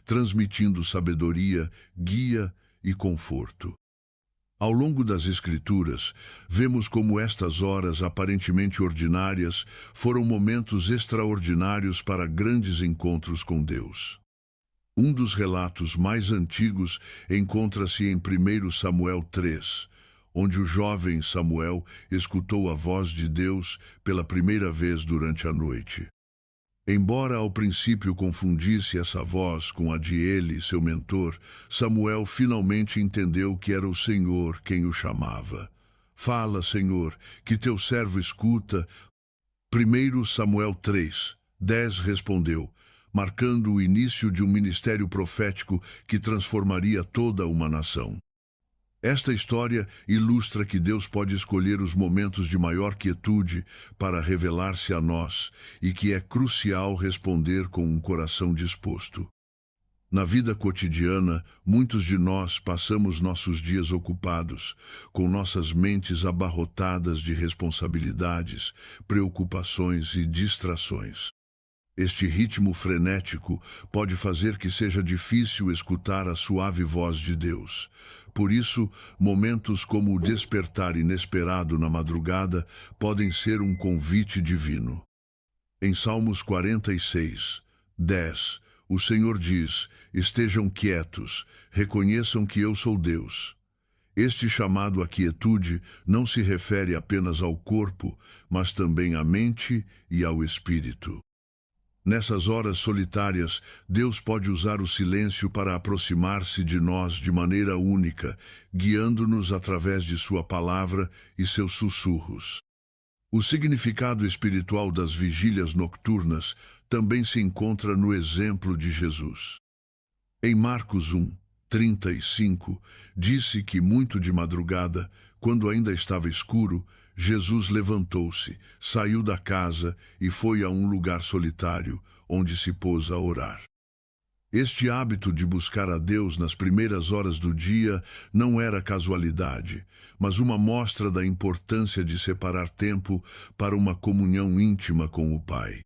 transmitindo sabedoria, guia e conforto. Ao longo das Escrituras, vemos como estas horas aparentemente ordinárias foram momentos extraordinários para grandes encontros com Deus. Um dos relatos mais antigos encontra-se em 1 Samuel 3, onde o jovem Samuel escutou a voz de Deus pela primeira vez durante a noite. Embora ao princípio confundisse essa voz com a de Eli, seu mentor, Samuel finalmente entendeu que era o Senhor quem o chamava. Fala, Senhor, que teu servo escuta. 1 Samuel 3:10 respondeu, marcando o início de um ministério profético que transformaria toda uma nação. Esta história ilustra que Deus pode escolher os momentos de maior quietude para revelar-se a nós e que é crucial responder com um coração disposto. Na vida cotidiana, muitos de nós passamos nossos dias ocupados, com nossas mentes abarrotadas de responsabilidades, preocupações e distrações. Este ritmo frenético pode fazer que seja difícil escutar a suave voz de Deus. Por isso, momentos como o despertar inesperado na madrugada podem ser um convite divino. Em Salmos 46:10, o Senhor diz: estejam quietos, reconheçam que eu sou Deus. Este chamado à quietude não se refere apenas ao corpo, mas também à mente e ao espírito. Nessas horas solitárias, Deus pode usar o silêncio para aproximar-se de nós de maneira única, guiando-nos através de sua palavra e seus sussurros. O significado espiritual das vigílias nocturnas também se encontra no exemplo de Jesus. Em Marcos 1:35, disse que muito de madrugada, quando ainda estava escuro, Jesus levantou-se, saiu da casa e foi a um lugar solitário, onde se pôs a orar. Este hábito de buscar a Deus nas primeiras horas do dia não era casualidade, mas uma mostra da importância de separar tempo para uma comunhão íntima com o Pai.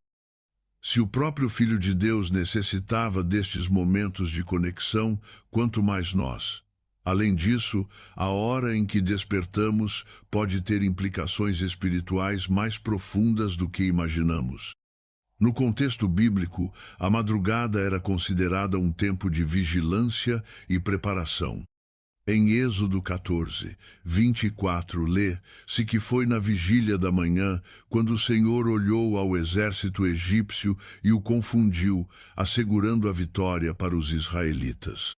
Se o próprio Filho de Deus necessitava destes momentos de conexão, quanto mais nós. Além disso, a hora em que despertamos pode ter implicações espirituais mais profundas do que imaginamos. No contexto bíblico, a madrugada era considerada um tempo de vigilância e preparação. Em Êxodo 14:24, lê-se que foi na vigília da manhã, quando o Senhor olhou ao exército egípcio e o confundiu, assegurando a vitória para os israelitas.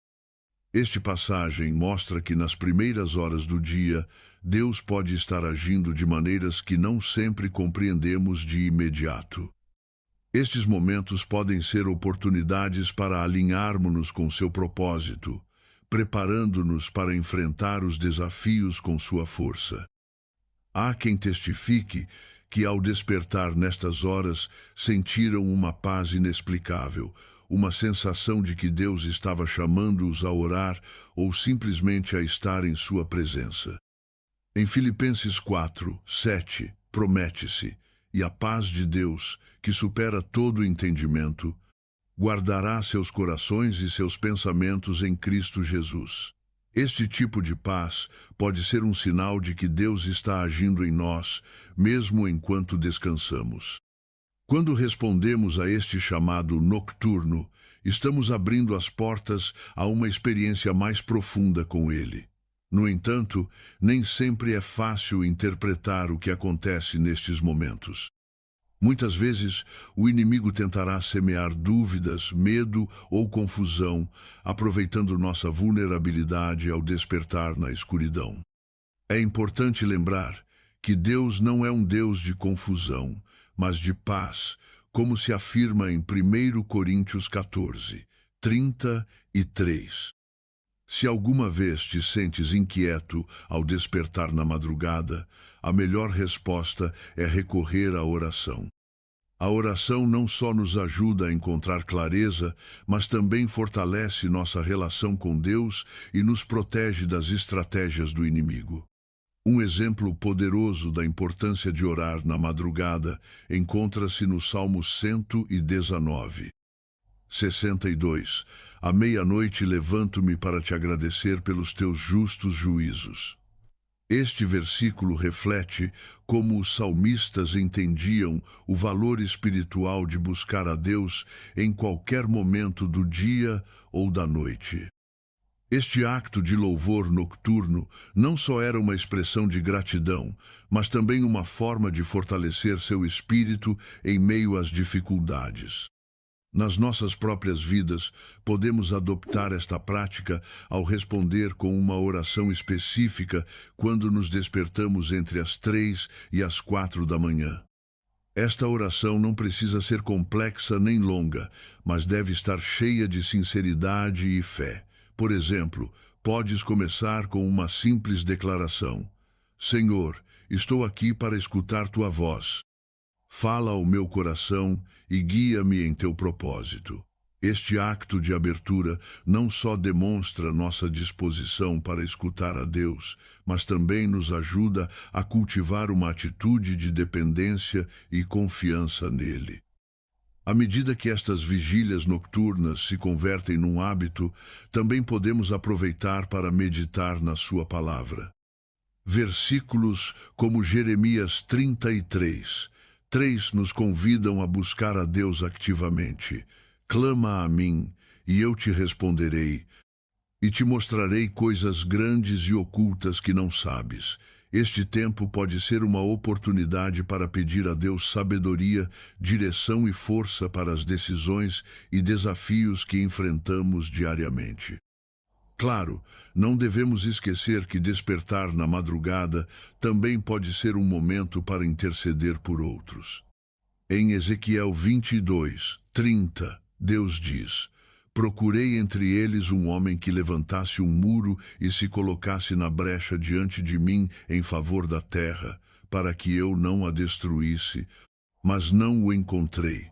Esta passagem mostra que nas primeiras horas do dia, Deus pode estar agindo de maneiras que não sempre compreendemos de imediato. Estes momentos podem ser oportunidades para alinharmos-nos com seu propósito, preparando-nos para enfrentar os desafios com sua força. Há quem testifique que, ao despertar nestas horas, sentiram uma paz inexplicável, uma sensação de que Deus estava chamando-os a orar ou simplesmente a estar em sua presença. Em Filipenses 4:7, promete-se: e a paz de Deus, que supera todo entendimento, guardará seus corações e seus pensamentos em Cristo Jesus. Este tipo de paz pode ser um sinal de que Deus está agindo em nós, mesmo enquanto descansamos. Quando respondemos a este chamado nocturno, estamos abrindo as portas a uma experiência mais profunda com Ele. No entanto, nem sempre é fácil interpretar o que acontece nestes momentos. Muitas vezes, o inimigo tentará semear dúvidas, medo ou confusão, aproveitando nossa vulnerabilidade ao despertar na escuridão. É importante lembrar que Deus não é um Deus de confusão, mas de paz, como se afirma em 1 Coríntios 14:33. Se alguma vez te sentes inquieto ao despertar na madrugada, a melhor resposta é recorrer à oração. A oração não só nos ajuda a encontrar clareza, mas também fortalece nossa relação com Deus e nos protege das estratégias do inimigo. Um exemplo poderoso da importância de orar na madrugada encontra-se no Salmo 119. 62. À meia-noite levanto-me para te agradecer pelos teus justos juízos. Este versículo reflete como os salmistas entendiam o valor espiritual de buscar a Deus em qualquer momento do dia ou da noite. Este acto de louvor nocturno não só era uma expressão de gratidão, mas também uma forma de fortalecer seu espírito em meio às dificuldades. Nas nossas próprias vidas, podemos adoptar esta prática ao responder com uma oração específica quando nos despertamos entre as 3 e as 4 da manhã. Esta oração não precisa ser complexa nem longa, mas deve estar cheia de sinceridade e fé. Por exemplo, podes começar com uma simples declaração: Senhor, estou aqui para escutar tua voz. Fala ao meu coração e guia-me em teu propósito. Este acto de abertura não só demonstra nossa disposição para escutar a Deus, mas também nos ajuda a cultivar uma atitude de dependência e confiança nele. À medida que estas vigílias nocturnas se convertem num hábito, também podemos aproveitar para meditar na sua palavra. Versículos como Jeremias 33:3 nos convidam a buscar a Deus ativamente. Clama a mim, e eu te responderei, e te mostrarei coisas grandes e ocultas que não sabes. Este tempo pode ser uma oportunidade para pedir a Deus sabedoria, direção e força para as decisões e desafios que enfrentamos diariamente. Claro, não devemos esquecer que despertar na madrugada também pode ser um momento para interceder por outros. Em Ezequiel 22:30, Deus diz: Procurei entre eles um homem que levantasse um muro e se colocasse na brecha diante de mim em favor da terra, para que eu não a destruísse, mas não o encontrei.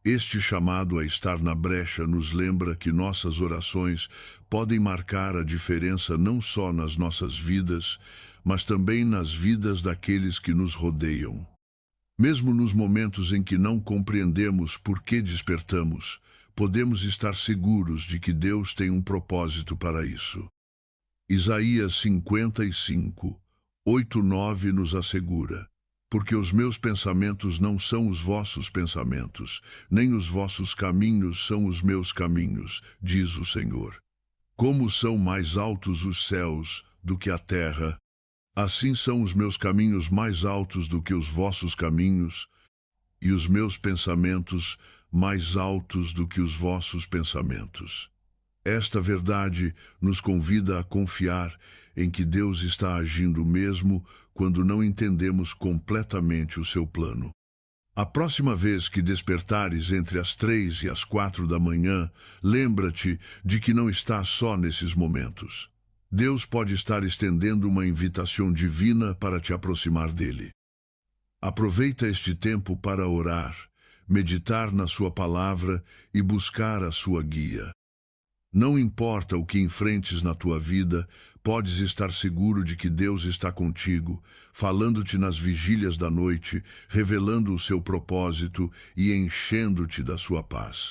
Este chamado a estar na brecha nos lembra que nossas orações podem marcar a diferença não só nas nossas vidas, mas também nas vidas daqueles que nos rodeiam. Mesmo nos momentos em que não compreendemos por que despertamos, podemos estar seguros de que Deus tem um propósito para isso. Isaías 55:8-9 nos assegura: Porque os meus pensamentos não são os vossos pensamentos, nem os vossos caminhos são os meus caminhos, diz o Senhor. Como são mais altos os céus do que a terra, assim são os meus caminhos mais altos do que os vossos caminhos, e os meus pensamentos mais altos do que os vossos pensamentos. Esta verdade nos convida a confiar em que Deus está agindo mesmo quando não entendemos completamente o seu plano. A próxima vez que despertares entre as 3 e as 4 da manhã, lembra-te de que não estás só nesses momentos. Deus pode estar estendendo uma invitação divina para te aproximar dele. Aproveita este tempo para orar, meditar na sua palavra e buscar a sua guia. Não importa o que enfrentes na tua vida, podes estar seguro de que Deus está contigo, falando-te nas vigílias da noite, revelando o seu propósito e enchendo-te da sua paz.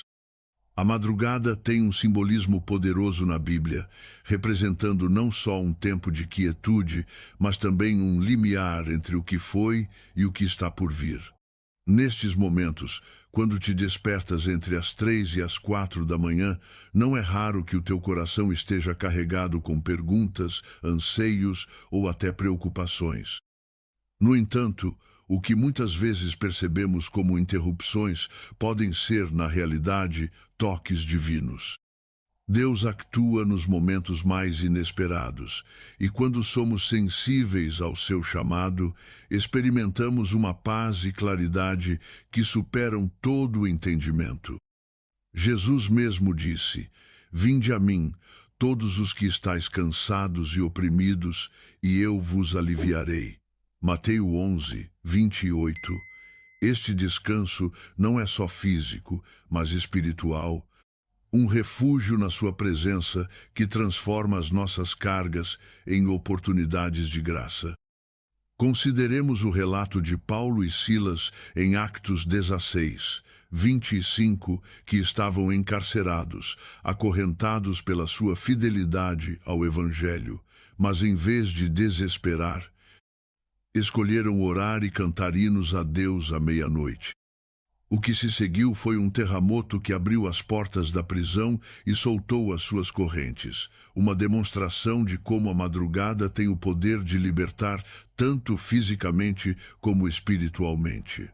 A madrugada tem um simbolismo poderoso na Bíblia, representando não só um tempo de quietude, mas também um limiar entre o que foi e o que está por vir. Nestes momentos, quando te despertas entre as 3 e as 4 da manhã, não é raro que o teu coração esteja carregado com perguntas, anseios ou até preocupações. No entanto, o que muitas vezes percebemos como interrupções podem ser, na realidade, toques divinos. Deus atua nos momentos mais inesperados, e quando somos sensíveis ao seu chamado, experimentamos uma paz e claridade que superam todo o entendimento. Jesus mesmo disse: Vinde a mim, todos os que estáis cansados e oprimidos, e eu vos aliviarei. Mateus 11:28. Este descanso não é só físico, mas espiritual, um refúgio na sua presença que transforma as nossas cargas em oportunidades de graça. Consideremos o relato de Paulo e Silas em Atos 16, 25, que estavam encarcerados, acorrentados pela sua fidelidade ao Evangelho, mas em vez de desesperar, escolheram orar e cantar hinos a Deus à meia-noite. O que se seguiu foi um terremoto que abriu as portas da prisão e soltou as suas correntes, uma demonstração de como a madrugada tem o poder de libertar tanto fisicamente como espiritualmente.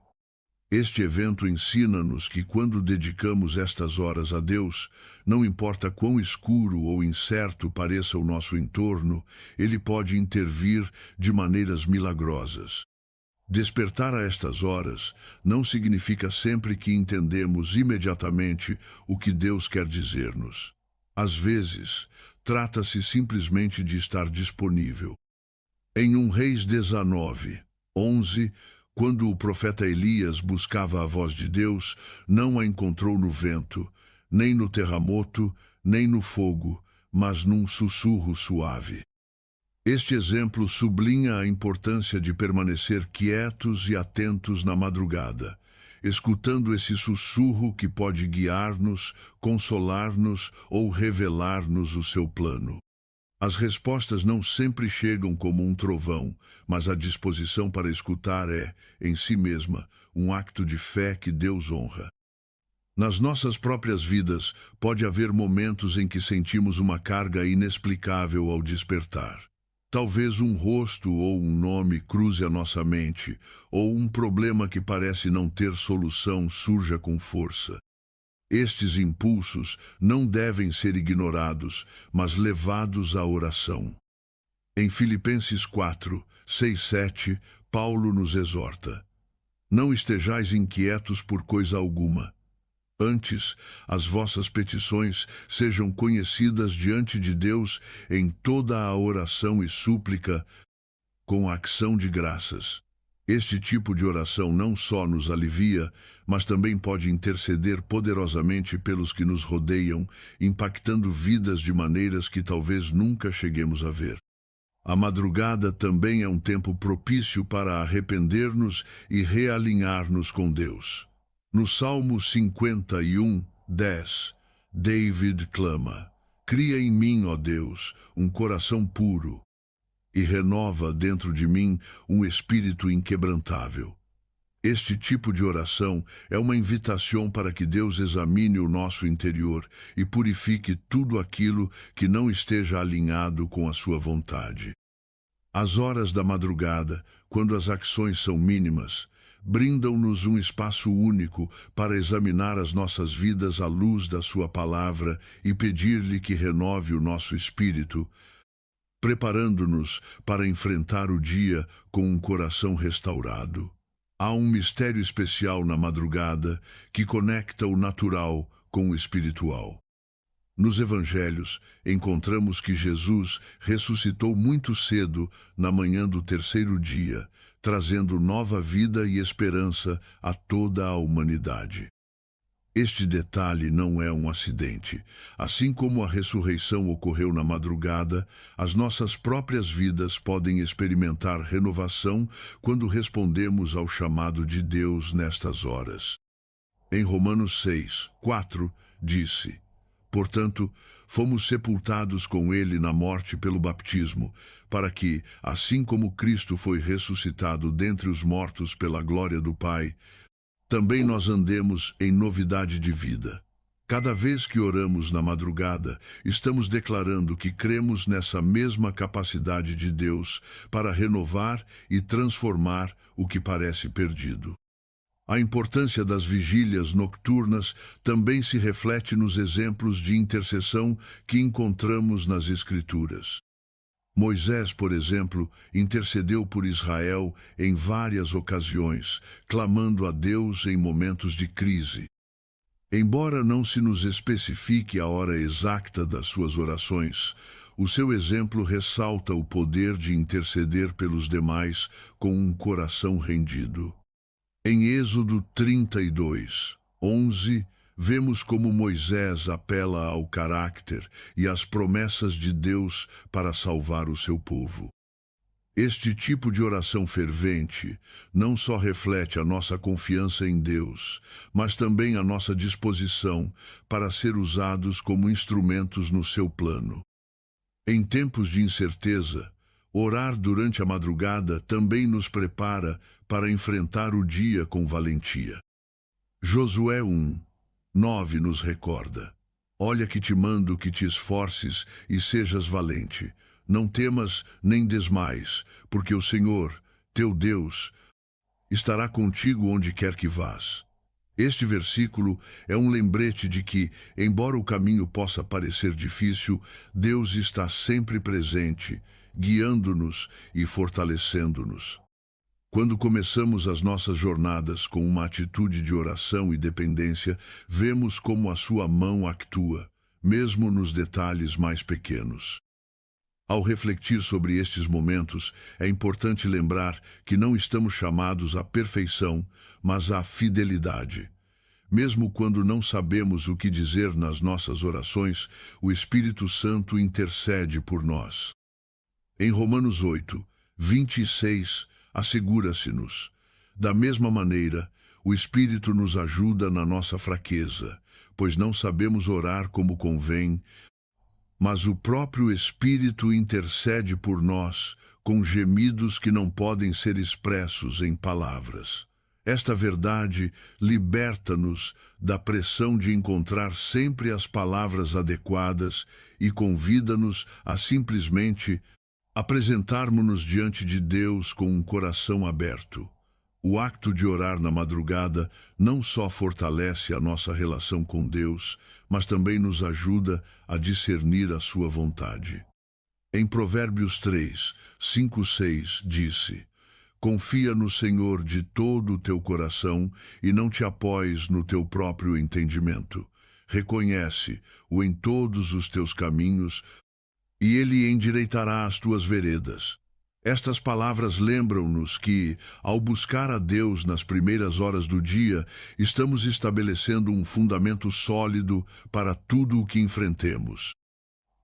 Este evento ensina-nos que quando dedicamos estas horas a Deus, não importa quão escuro ou incerto pareça o nosso entorno, Ele pode intervir de maneiras milagrosas. Despertar a estas horas não significa sempre que entendemos imediatamente o que Deus quer dizer-nos. Às vezes, trata-se simplesmente de estar disponível. Em 1 Reis 19, 11, quando o profeta Elias buscava a voz de Deus, não a encontrou no vento, nem no terremoto, nem no fogo, mas num sussurro suave. Este exemplo sublinha a importância de permanecer quietos e atentos na madrugada, escutando esse sussurro que pode guiar-nos, consolar-nos ou revelar-nos o seu plano. As respostas não sempre chegam como um trovão, mas a disposição para escutar é, em si mesma, um acto de fé que Deus honra. Nas nossas próprias vidas, pode haver momentos em que sentimos uma carga inexplicável ao despertar. Talvez um rosto ou um nome cruze a nossa mente, ou um problema que parece não ter solução surja com força. Estes impulsos não devem ser ignorados, mas levados à oração. Em Filipenses 4, 6, 7, Paulo nos exorta: não estejais inquietos por coisa alguma. Antes, as vossas petições sejam conhecidas diante de Deus em toda a oração e súplica, com ação de graças. Este tipo de oração não só nos alivia, mas também pode interceder poderosamente pelos que nos rodeiam, impactando vidas de maneiras que talvez nunca cheguemos a ver. A madrugada também é um tempo propício para arrepender-nos e realinhar-nos com Deus. No Salmo 51, 10, David clama: cria em mim, ó Deus, um coração puro, e renova dentro de mim um espírito inquebrantável. Este tipo de oração é uma invitação para que Deus examine o nosso interior e purifique tudo aquilo que não esteja alinhado com a sua vontade. As horas da madrugada, quando as ações são mínimas, brindam-nos um espaço único para examinar as nossas vidas à luz da sua palavra e pedir-lhe que renove o nosso espírito, preparando-nos para enfrentar o dia com um coração restaurado. Há um mistério especial na madrugada que conecta o natural com o espiritual. Nos evangelhos, encontramos que Jesus ressuscitou muito cedo na manhã do terceiro dia, trazendo nova vida e esperança a toda a humanidade. Este detalhe não é um acidente. Assim como a ressurreição ocorreu na madrugada, as nossas próprias vidas podem experimentar renovação quando respondemos ao chamado de Deus nestas horas. Em Romanos 6, 4, disse: portanto, fomos sepultados com ele na morte pelo batismo, para que, assim como Cristo foi ressuscitado dentre os mortos pela glória do Pai, também nós andemos em novidade de vida. Cada vez que oramos na madrugada, estamos declarando que cremos nessa mesma capacidade de Deus para renovar e transformar o que parece perdido. A importância das vigílias noturnas também se reflete nos exemplos de intercessão que encontramos nas Escrituras. Moisés, por exemplo, intercedeu por Israel em várias ocasiões, clamando a Deus em momentos de crise. Embora não se nos especifique a hora exata das suas orações, o seu exemplo ressalta o poder de interceder pelos demais com um coração rendido. Em Êxodo 32, 11, vemos como Moisés apela ao caráter e às promessas de Deus para salvar o seu povo. Este tipo de oração fervente não só reflete a nossa confiança em Deus, mas também a nossa disposição para ser usados como instrumentos no seu plano. Em tempos de incerteza, orar durante a madrugada também nos prepara para enfrentar o dia com valentia. Josué 1:9 nos recorda: Olha que te mando que te esforces e sejas valente. Não temas nem desmais, porque o Senhor, teu Deus, estará contigo onde quer que vás. Este versículo é um lembrete de que, embora o caminho possa parecer difícil, Deus está sempre presente, guiando-nos e fortalecendo-nos. Quando começamos as nossas jornadas com uma atitude de oração e dependência, vemos como a sua mão atua, mesmo nos detalhes mais pequenos. Ao refletir sobre estes momentos, é importante lembrar que não estamos chamados à perfeição, mas à fidelidade. Mesmo quando não sabemos o que dizer nas nossas orações, o Espírito Santo intercede por nós. Em Romanos 8:26, assegura-se-nos: da mesma maneira, o Espírito nos ajuda na nossa fraqueza, pois não sabemos orar como convém, mas o próprio Espírito intercede por nós com gemidos que não podem ser expressos em palavras. Esta verdade liberta-nos da pressão de encontrar sempre as palavras adequadas e convida-nos a simplesmente apresentarmos-nos diante de Deus com um coração aberto. O acto de orar na madrugada não só fortalece a nossa relação com Deus, mas também nos ajuda a discernir a sua vontade. Em Provérbios 3:5-6 disse: Confia no Senhor de todo o teu coração e não te apoies no teu próprio entendimento. Reconhece-o em todos os teus caminhos e ele endireitará as tuas veredas. Estas palavras lembram-nos que, ao buscar a Deus nas primeiras horas do dia, estamos estabelecendo um fundamento sólido para tudo o que enfrentemos.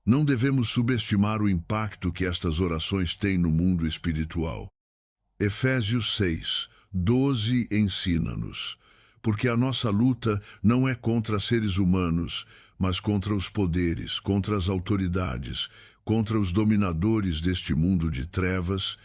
Não devemos subestimar o impacto que estas orações têm no mundo espiritual. Efésios 6:12 ensina-nos: porque a nossa luta não é contra seres humanos, mas contra os poderes, contra as autoridades, contra os dominadores deste mundo de trevas,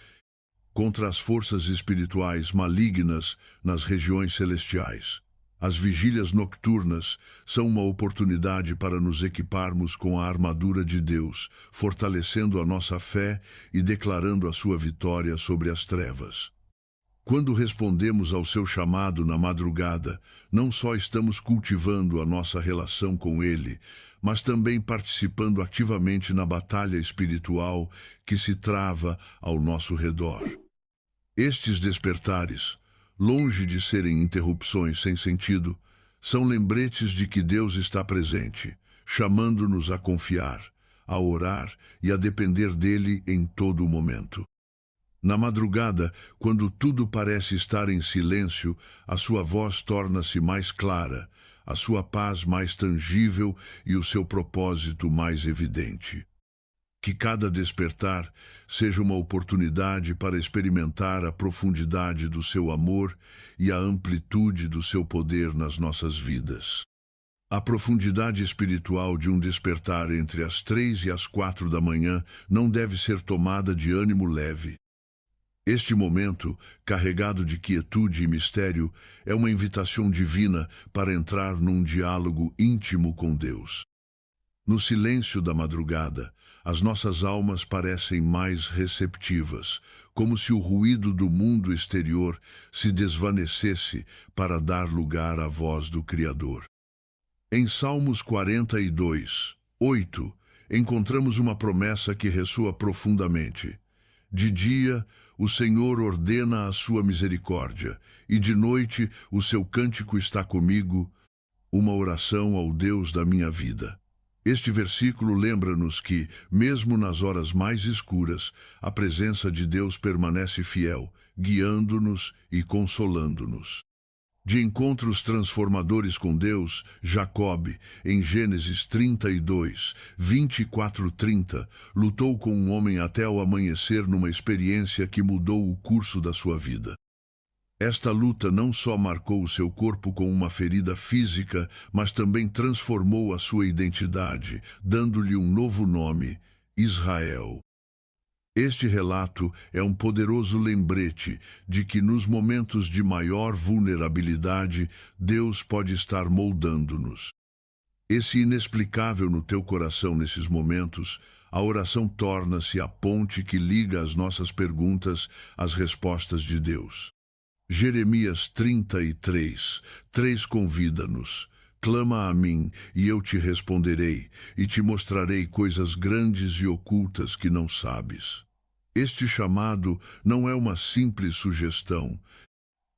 contra as forças espirituais malignas nas regiões celestiais. As vigílias nocturnas são uma oportunidade para nos equiparmos com a armadura de Deus, fortalecendo a nossa fé e declarando a sua vitória sobre as trevas. Quando respondemos ao seu chamado na madrugada, não só estamos cultivando a nossa relação com Ele, mas também participando ativamente na batalha espiritual que se trava ao nosso redor. Estes despertares, longe de serem interrupções sem sentido, são lembretes de que Deus está presente, chamando-nos a confiar, a orar e a depender dele em todo o momento. Na madrugada, quando tudo parece estar em silêncio, a sua voz torna-se mais clara, a sua paz mais tangível e o seu propósito mais evidente. Que cada despertar seja uma oportunidade para experimentar a profundidade do seu amor e a amplitude do seu poder nas nossas vidas. A profundidade espiritual de um despertar entre as 3 e as 4 da manhã não deve ser tomada de ânimo leve. Este momento, carregado de quietude e mistério, é uma invitação divina para entrar num diálogo íntimo com Deus. No silêncio da madrugada, as nossas almas parecem mais receptivas, como se o ruído do mundo exterior se desvanecesse para dar lugar à voz do Criador. Em Salmos 42:8, encontramos uma promessa que ressoa profundamente. De dia, o Senhor ordena a sua misericórdia, e de noite o seu cântico está comigo, uma oração ao Deus da minha vida. Este versículo lembra-nos que, mesmo nas horas mais escuras, a presença de Deus permanece fiel, guiando-nos e consolando-nos. De encontros transformadores com Deus, Jacobe, em Gênesis 32, 24-30, lutou com um homem até o amanhecer numa experiência que mudou o curso da sua vida. Esta luta não só marcou o seu corpo com uma ferida física, mas também transformou a sua identidade, dando-lhe um novo nome, Israel. Este relato é um poderoso lembrete de que nos momentos de maior vulnerabilidade, Deus pode estar moldando-nos. Esse inexplicável no teu coração nesses momentos, a oração torna-se a ponte que liga as nossas perguntas às respostas de Deus. Jeremias 33, 3 convida-nos. Clama a mim, e eu te responderei, e te mostrarei coisas grandes e ocultas que não sabes. Este chamado não é uma simples sugestão,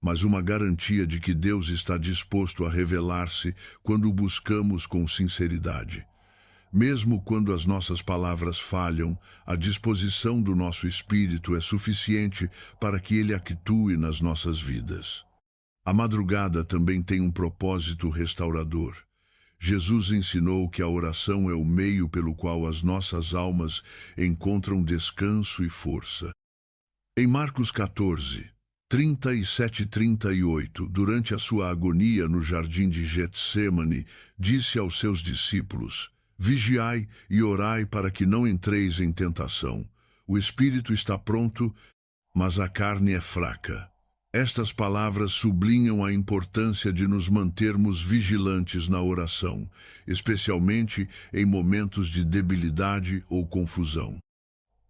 mas uma garantia de que Deus está disposto a revelar-se quando o buscamos com sinceridade. Mesmo quando as nossas palavras falham, a disposição do nosso espírito é suficiente para que ele atue nas nossas vidas. A madrugada também tem um propósito restaurador. Jesus ensinou que a oração é o meio pelo qual as nossas almas encontram descanso e força. Em Marcos 14, 37 e 38, durante a sua agonia no jardim de Getsêmani, disse aos seus discípulos: Vigiai e orai para que não entreis em tentação. O espírito está pronto, mas a carne é fraca. Estas palavras sublinham a importância de nos mantermos vigilantes na oração, especialmente em momentos de debilidade ou confusão.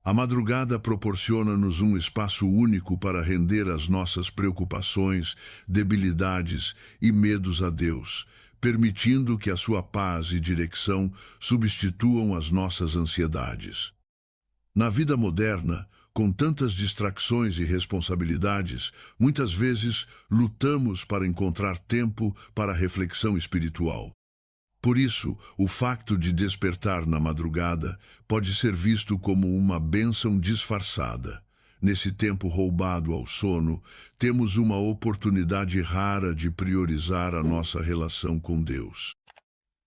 A madrugada proporciona-nos um espaço único para render as nossas preocupações, debilidades e medos a Deus, permitindo que a sua paz e direção substituam as nossas ansiedades. Na vida moderna, com tantas distrações e responsabilidades, muitas vezes lutamos para encontrar tempo para a reflexão espiritual. Por isso, o facto de despertar na madrugada pode ser visto como uma bênção disfarçada. Nesse tempo roubado ao sono, temos uma oportunidade rara de priorizar a nossa relação com Deus.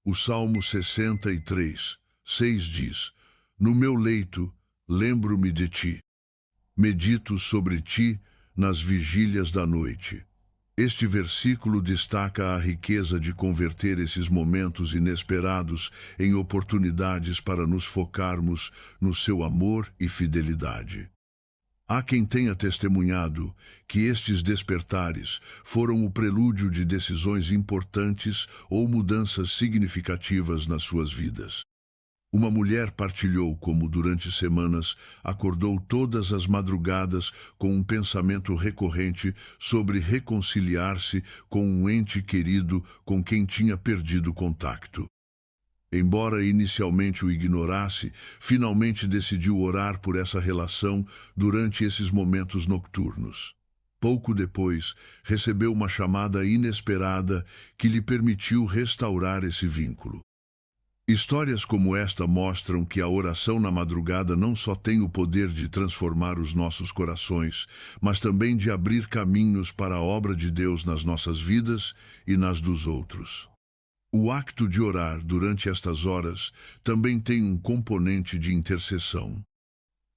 O Salmo 63, 6 diz: No meu leito, lembro-me de ti. Medito sobre ti nas vigílias da noite. Este versículo destaca a riqueza de converter esses momentos inesperados em oportunidades para nos focarmos no seu amor e fidelidade. Há quem tenha testemunhado que estes despertares foram o prelúdio de decisões importantes ou mudanças significativas nas suas vidas. Uma mulher partilhou como, durante semanas, acordou todas as madrugadas com um pensamento recorrente sobre reconciliar-se com um ente querido com quem tinha perdido contato. Embora inicialmente o ignorasse, finalmente decidiu orar por essa relação durante esses momentos nocturnos. Pouco depois, recebeu uma chamada inesperada que lhe permitiu restaurar esse vínculo. Histórias como esta mostram que a oração na madrugada não só tem o poder de transformar os nossos corações, mas também de abrir caminhos para a obra de Deus nas nossas vidas e nas dos outros. O acto de orar durante estas horas também tem um componente de intercessão.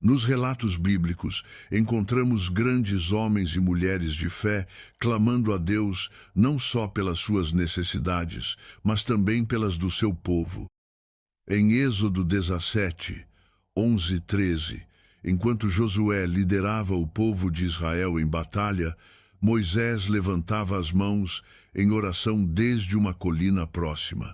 Nos relatos bíblicos, encontramos grandes homens e mulheres de fé clamando a Deus não só pelas suas necessidades, mas também pelas do seu povo. Em Êxodo 17, 11 e 13, enquanto Josué liderava o povo de Israel em batalha, Moisés levantava as mãos em oração desde uma colina próxima.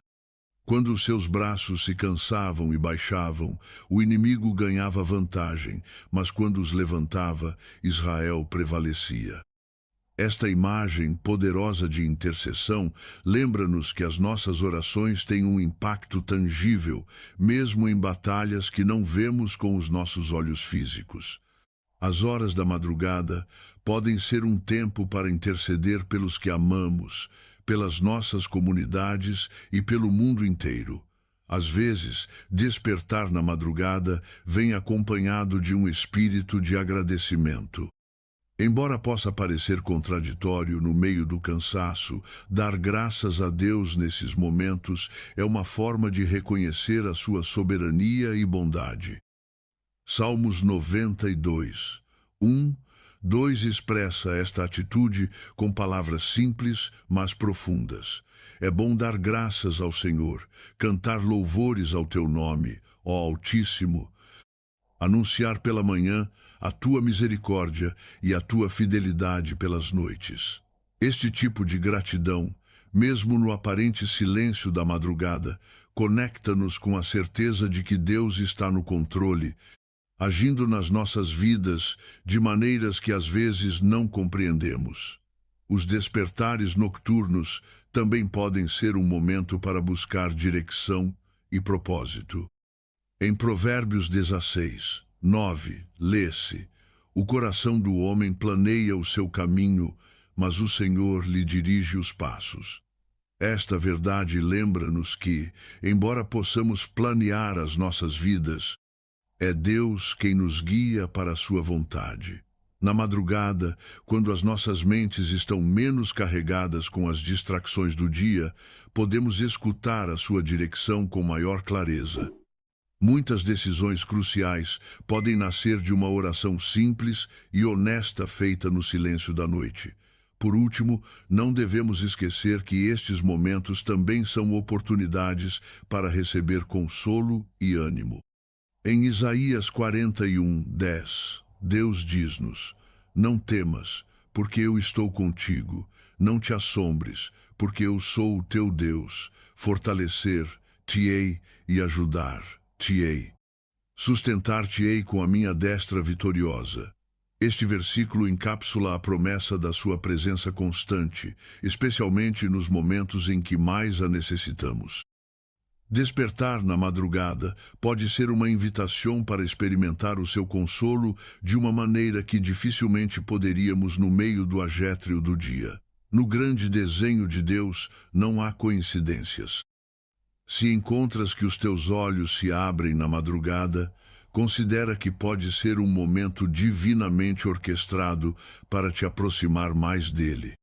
Quando os seus braços se cansavam e baixavam, o inimigo ganhava vantagem, mas quando os levantava, Israel prevalecia. Esta imagem poderosa de intercessão lembra-nos que as nossas orações têm um impacto tangível, mesmo em batalhas que não vemos com os nossos olhos físicos. As horas da madrugada podem ser um tempo para interceder pelos que amamos, pelas nossas comunidades e pelo mundo inteiro. Às vezes, despertar na madrugada vem acompanhado de um espírito de agradecimento. Embora possa parecer contraditório no meio do cansaço, dar graças a Deus nesses momentos é uma forma de reconhecer a sua soberania e bondade. Salmos 92, 1, 2 expressa esta atitude com palavras simples, mas profundas. É bom dar graças ao Senhor, cantar louvores ao teu nome, ó Altíssimo, anunciar pela manhã a tua misericórdia e a tua fidelidade pelas noites. Este tipo de gratidão, mesmo no aparente silêncio da madrugada, conecta-nos com a certeza de que Deus está no controle, agindo nas nossas vidas de maneiras que às vezes não compreendemos. Os despertares nocturnos também podem ser um momento para buscar direção e propósito. Em Provérbios 16, 9, lê-se: o coração do homem planeia o seu caminho, mas o Senhor lhe dirige os passos. Esta verdade lembra-nos que, embora possamos planear as nossas vidas, é Deus quem nos guia para a sua vontade. Na madrugada, quando as nossas mentes estão menos carregadas com as distrações do dia, podemos escutar a sua direção com maior clareza. Muitas decisões cruciais podem nascer de uma oração simples e honesta feita no silêncio da noite. Por último, não devemos esquecer que estes momentos também são oportunidades para receber consolo e ânimo. Em Isaías 41, 10, Deus diz-nos: não temas, porque eu estou contigo. Não te assombres, porque eu sou o teu Deus. Fortalecer-te-ei e ajudar-te-ei. Sustentar-te-ei com a minha destra vitoriosa. Este versículo encapsula a promessa da sua presença constante, especialmente nos momentos em que mais a necessitamos. Despertar na madrugada pode ser uma invitação para experimentar o seu consolo de uma maneira que dificilmente poderíamos no meio do agétrio do dia. No grande desenho de Deus não há coincidências. Se encontras que os teus olhos se abrem na madrugada, considera que pode ser um momento divinamente orquestrado para te aproximar mais dele.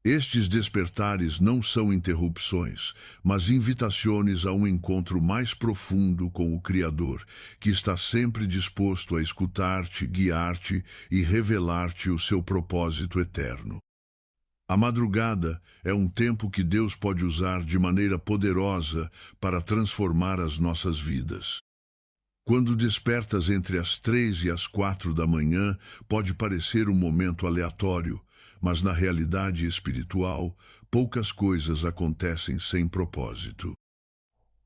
Estes despertares não são interrupções, mas invitações a um encontro mais profundo com o Criador, que está sempre disposto a escutar-te, guiar-te e revelar-te o seu propósito eterno. A madrugada é um tempo que Deus pode usar de maneira poderosa para transformar as nossas vidas. Quando despertas entre as 3 e as 4 da manhã, pode parecer um momento aleatório, mas na realidade espiritual, poucas coisas acontecem sem propósito.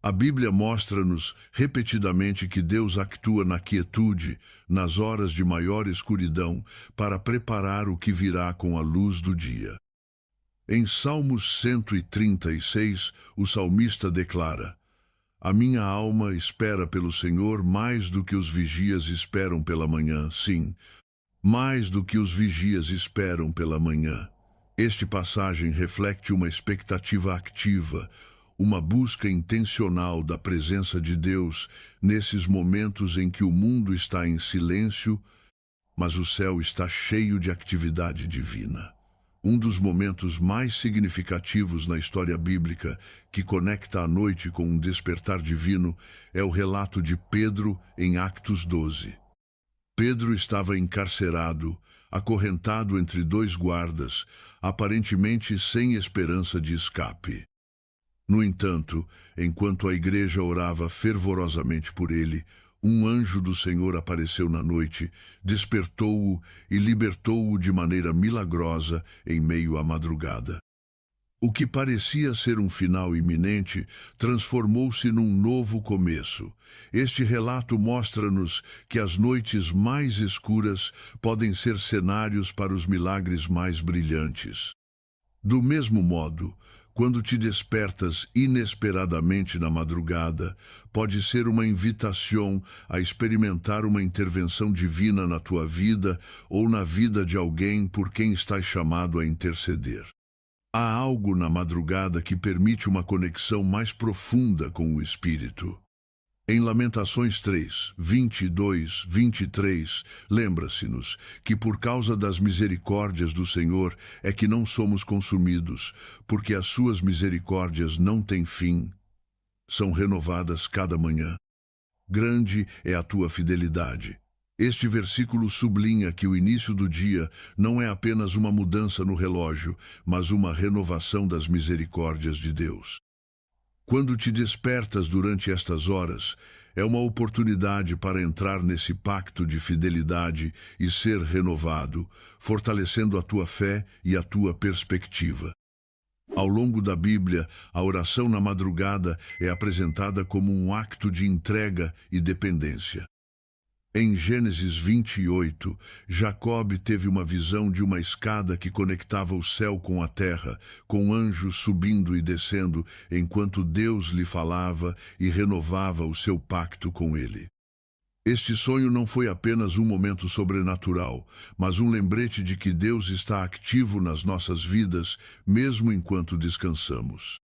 A Bíblia mostra-nos repetidamente que Deus atua na quietude, nas horas de maior escuridão, para preparar o que virá com a luz do dia. Em Salmos 136, o salmista declara: a minha alma espera pelo Senhor mais do que os vigias esperam pela manhã, sim, mais do que os vigias esperam pela manhã. Este passagem reflete uma expectativa ativa, uma busca intencional da presença de Deus nesses momentos em que o mundo está em silêncio, mas o céu está cheio de atividade divina. Um dos momentos mais significativos na história bíblica, que conecta a noite com um despertar divino, é o relato de Pedro em Atos 12. Pedro estava encarcerado, acorrentado entre 2 guardas, aparentemente sem esperança de escape. No entanto, enquanto a igreja orava fervorosamente por ele, um anjo do Senhor apareceu na noite, despertou-o e libertou-o de maneira milagrosa em meio à madrugada. O que parecia ser um final iminente transformou-se num novo começo. Este relato mostra-nos que as noites mais escuras podem ser cenários para os milagres mais brilhantes. Do mesmo modo, quando te despertas inesperadamente na madrugada, pode ser uma invitação a experimentar uma intervenção divina na tua vida ou na vida de alguém por quem estás chamado a interceder. Há algo na madrugada que permite uma conexão mais profunda com o Espírito. Em Lamentações 3, 22, 23, lembra-se-nos que por causa das misericórdias do Senhor é que não somos consumidos, porque as suas misericórdias não têm fim, são renovadas cada manhã. Grande é a tua fidelidade. Este versículo sublinha que o início do dia não é apenas uma mudança no relógio, mas uma renovação das misericórdias de Deus. Quando te despertas durante estas horas, é uma oportunidade para entrar nesse pacto de fidelidade e ser renovado, fortalecendo a tua fé e a tua perspectiva. Ao longo da Bíblia, a oração na madrugada é apresentada como um acto de entrega e dependência. Em Gênesis 28, Jacob teve uma visão de uma escada que conectava o céu com a terra, com anjos subindo e descendo, enquanto Deus lhe falava e renovava o seu pacto com ele. Este sonho não foi apenas um momento sobrenatural, mas um lembrete de que Deus está ativo nas nossas vidas, mesmo enquanto descansamos.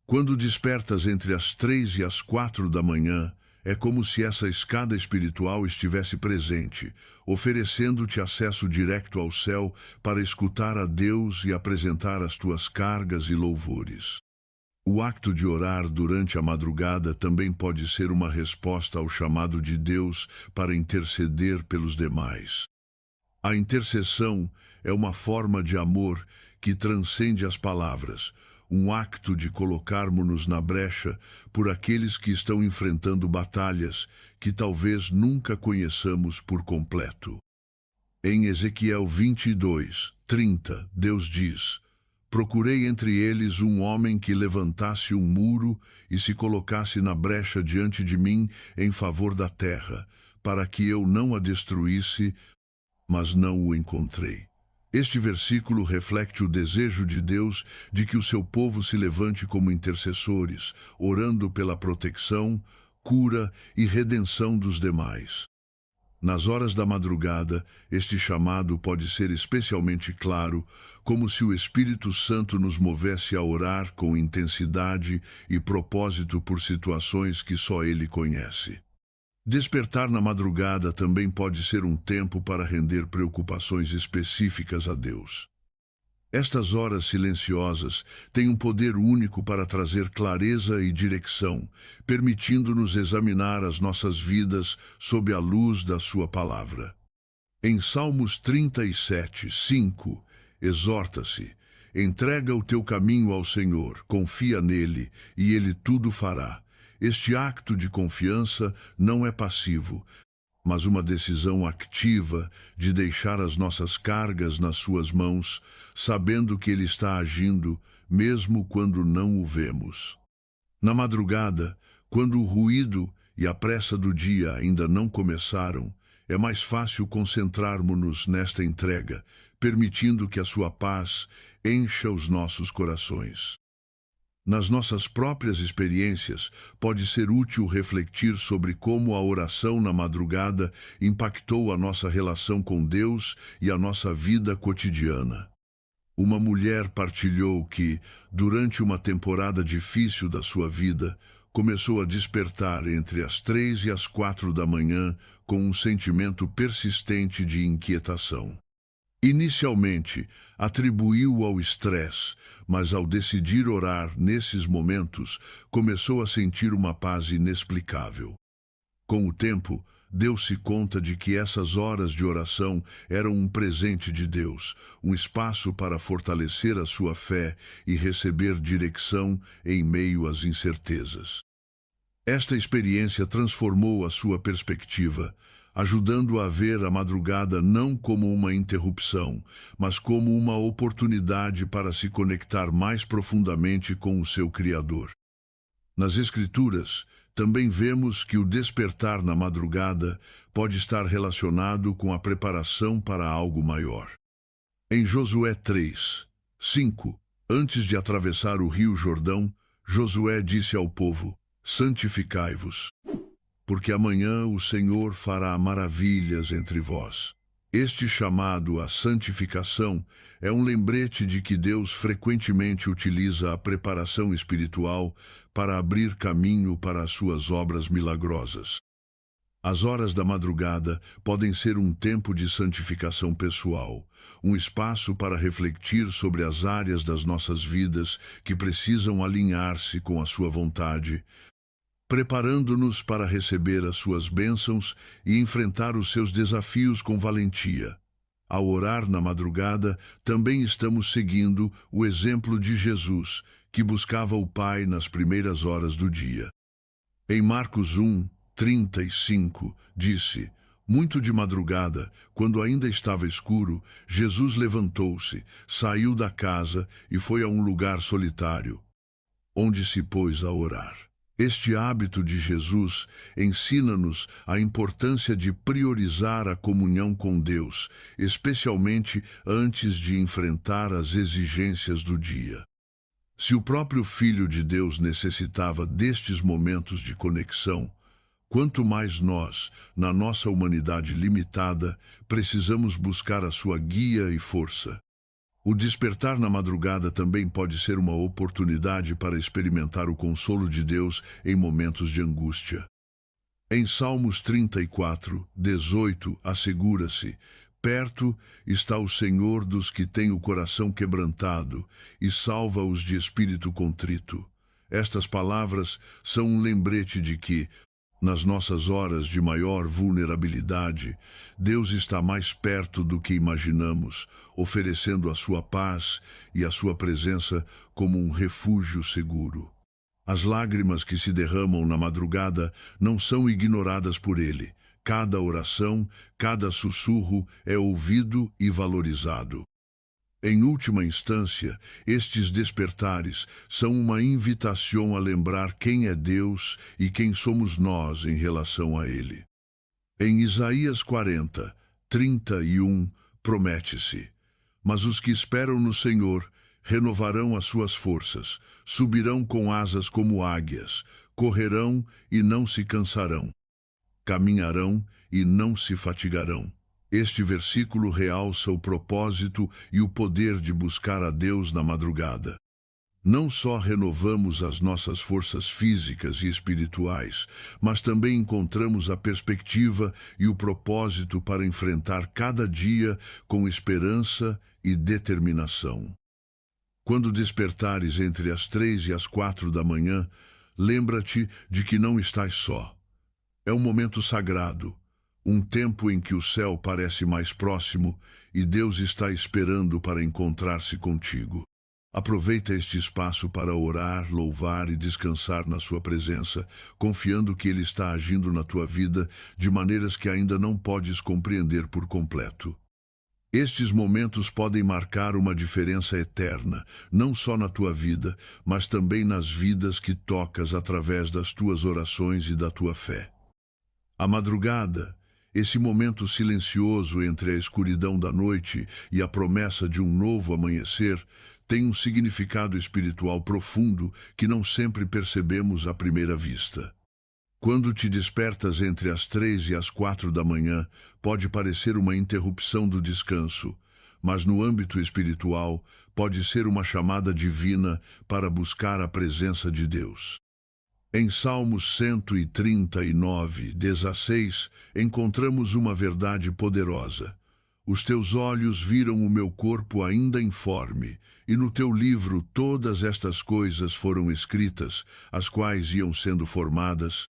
Quando despertas entre as 3 e as 4 da manhã, é como se essa escada espiritual estivesse presente, oferecendo-te acesso direto ao céu para escutar a Deus e apresentar as tuas cargas e louvores. O acto de orar durante a madrugada também pode ser uma resposta ao chamado de Deus para interceder pelos demais. A intercessão é uma forma de amor que transcende as palavras, um acto de colocarmos-nos na brecha por aqueles que estão enfrentando batalhas que talvez nunca conheçamos por completo. Em Ezequiel 22, 30, Deus diz: procurei entre eles um homem que levantasse um muro e se colocasse na brecha diante de mim em favor da terra, para que eu não a destruísse, mas não o encontrei. Este versículo reflete o desejo de Deus de que o seu povo se levante como intercessores, orando pela proteção, cura e redenção dos demais. Nas horas da madrugada, este chamado pode ser especialmente claro, como se o Espírito Santo nos movesse a orar com intensidade e propósito por situações que só Ele conhece. Despertar na madrugada também pode ser um tempo para render preocupações específicas a Deus. Estas horas silenciosas têm um poder único para trazer clareza e direção, permitindo-nos examinar as nossas vidas sob a luz da sua palavra. Em Salmos 37, 5, exorta-se: entrega o teu caminho ao Senhor, confia nele, e ele tudo fará. Este acto de confiança não é passivo, mas uma decisão ativa de deixar as nossas cargas nas suas mãos, sabendo que Ele está agindo, mesmo quando não o vemos. Na madrugada, quando o ruído e a pressa do dia ainda não começaram, é mais fácil concentrarmos-nos nesta entrega, permitindo que a sua paz encha os nossos corações. Nas nossas próprias experiências, pode ser útil refletir sobre como a oração na madrugada impactou a nossa relação com Deus e a nossa vida cotidiana. Uma mulher partilhou que, durante uma temporada difícil da sua vida, começou a despertar entre as 3 e as 4 da manhã com um sentimento persistente de inquietação. Inicialmente, atribuiu ao estresse, mas ao decidir orar nesses momentos, começou a sentir uma paz inexplicável. Com o tempo, deu-se conta de que essas horas de oração eram um presente de Deus, um espaço para fortalecer a sua fé e receber direção em meio às incertezas. Esta experiência transformou a sua perspectiva, ajudando a ver a madrugada não como uma interrupção, mas como uma oportunidade para se conectar mais profundamente com o seu Criador. Nas Escrituras, também vemos que o despertar na madrugada pode estar relacionado com a preparação para algo maior. Em Josué 3, 5, antes de atravessar o rio Jordão, Josué disse ao povo: santificai-vos, porque amanhã o Senhor fará maravilhas entre vós. Este chamado à santificação é um lembrete de que Deus frequentemente utiliza a preparação espiritual para abrir caminho para as suas obras milagrosas. As horas da madrugada podem ser um tempo de santificação pessoal, um espaço para refletir sobre as áreas das nossas vidas que precisam alinhar-se com a sua vontade, preparando-nos para receber as suas bênçãos e enfrentar os seus desafios com valentia. Ao orar na madrugada, também estamos seguindo o exemplo de Jesus, que buscava o Pai nas primeiras horas do dia. Em Marcos 1:35, disse: Muito de madrugada, quando ainda estava escuro, Jesus levantou-se, saiu da casa e foi a um lugar solitário, onde se pôs a orar. Este hábito de Jesus ensina-nos a importância de priorizar a comunhão com Deus, especialmente antes de enfrentar as exigências do dia. Se o próprio Filho de Deus necessitava destes momentos de conexão, quanto mais nós, na nossa humanidade limitada, precisamos buscar a sua guia e força. O despertar na madrugada também pode ser uma oportunidade para experimentar o consolo de Deus em momentos de angústia. Em Salmos 34:18, assegura-se: Perto está o Senhor dos que têm o coração quebrantado e salva-os de espírito contrito. Estas palavras são um lembrete de que, nas nossas horas de maior vulnerabilidade, Deus está mais perto do que imaginamos, oferecendo a sua paz e a sua presença como um refúgio seguro. As lágrimas que se derramam na madrugada não são ignoradas por Ele. Cada oração, cada sussurro é ouvido e valorizado. Em última instância, estes despertares são uma invitação a lembrar quem é Deus e quem somos nós em relação a Ele. Em Isaías 40:31, promete-se: Mas os que esperam no Senhor renovarão as suas forças, subirão com asas como águias, correrão e não se cansarão, caminharão e não se fatigarão. Este versículo realça o propósito e o poder de buscar a Deus na madrugada. Não só renovamos as nossas forças físicas e espirituais, mas também encontramos a perspectiva e o propósito para enfrentar cada dia com esperança e determinação. Quando despertares entre as 3 e as 4 da manhã, lembra-te de que não estás só. É um momento sagrado, um tempo em que o céu parece mais próximo e Deus está esperando para encontrar-se contigo. Aproveita este espaço para orar, louvar e descansar na sua presença, confiando que Ele está agindo na tua vida de maneiras que ainda não podes compreender por completo. Estes momentos podem marcar uma diferença eterna, não só na tua vida, mas também nas vidas que tocas através das tuas orações e da tua fé. A madrugada, esse momento silencioso entre a escuridão da noite e a promessa de um novo amanhecer, tem um significado espiritual profundo que não sempre percebemos à primeira vista. Quando te despertas entre as 3 e as 4 da manhã, pode parecer uma interrupção do descanso, mas no âmbito espiritual pode ser uma chamada divina para buscar a presença de Deus. Em Salmos 139:16, encontramos uma verdade poderosa. Os teus olhos viram o meu corpo ainda informe, e no teu livro todas estas coisas foram escritas, as quais iam sendo formadas,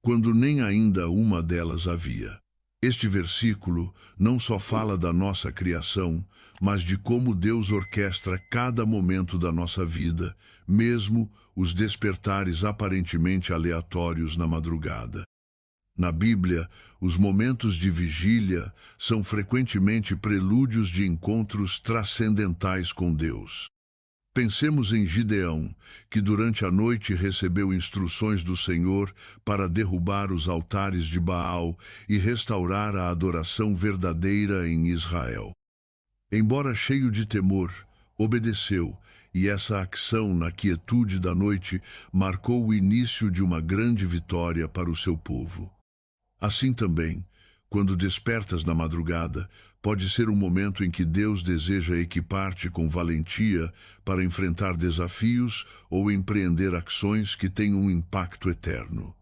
quando nem ainda uma delas havia. Este versículo não só fala da nossa criação, mas de como Deus orquestra cada momento da nossa vida, mesmo os despertares aparentemente aleatórios na madrugada. Na Bíblia, os momentos de vigília são frequentemente prelúdios de encontros transcendentais com Deus. Pensemos em Gideão, que durante a noite recebeu instruções do Senhor para derrubar os altares de Baal e restaurar a adoração verdadeira em Israel. Embora cheio de temor, obedeceu, e essa ação na quietude da noite marcou o início de uma grande vitória para o seu povo. Assim também, Quando despertas na madrugada, pode ser um momento em que Deus deseja equipar-te com valentia para enfrentar desafios ou empreender ações que têm um impacto eterno.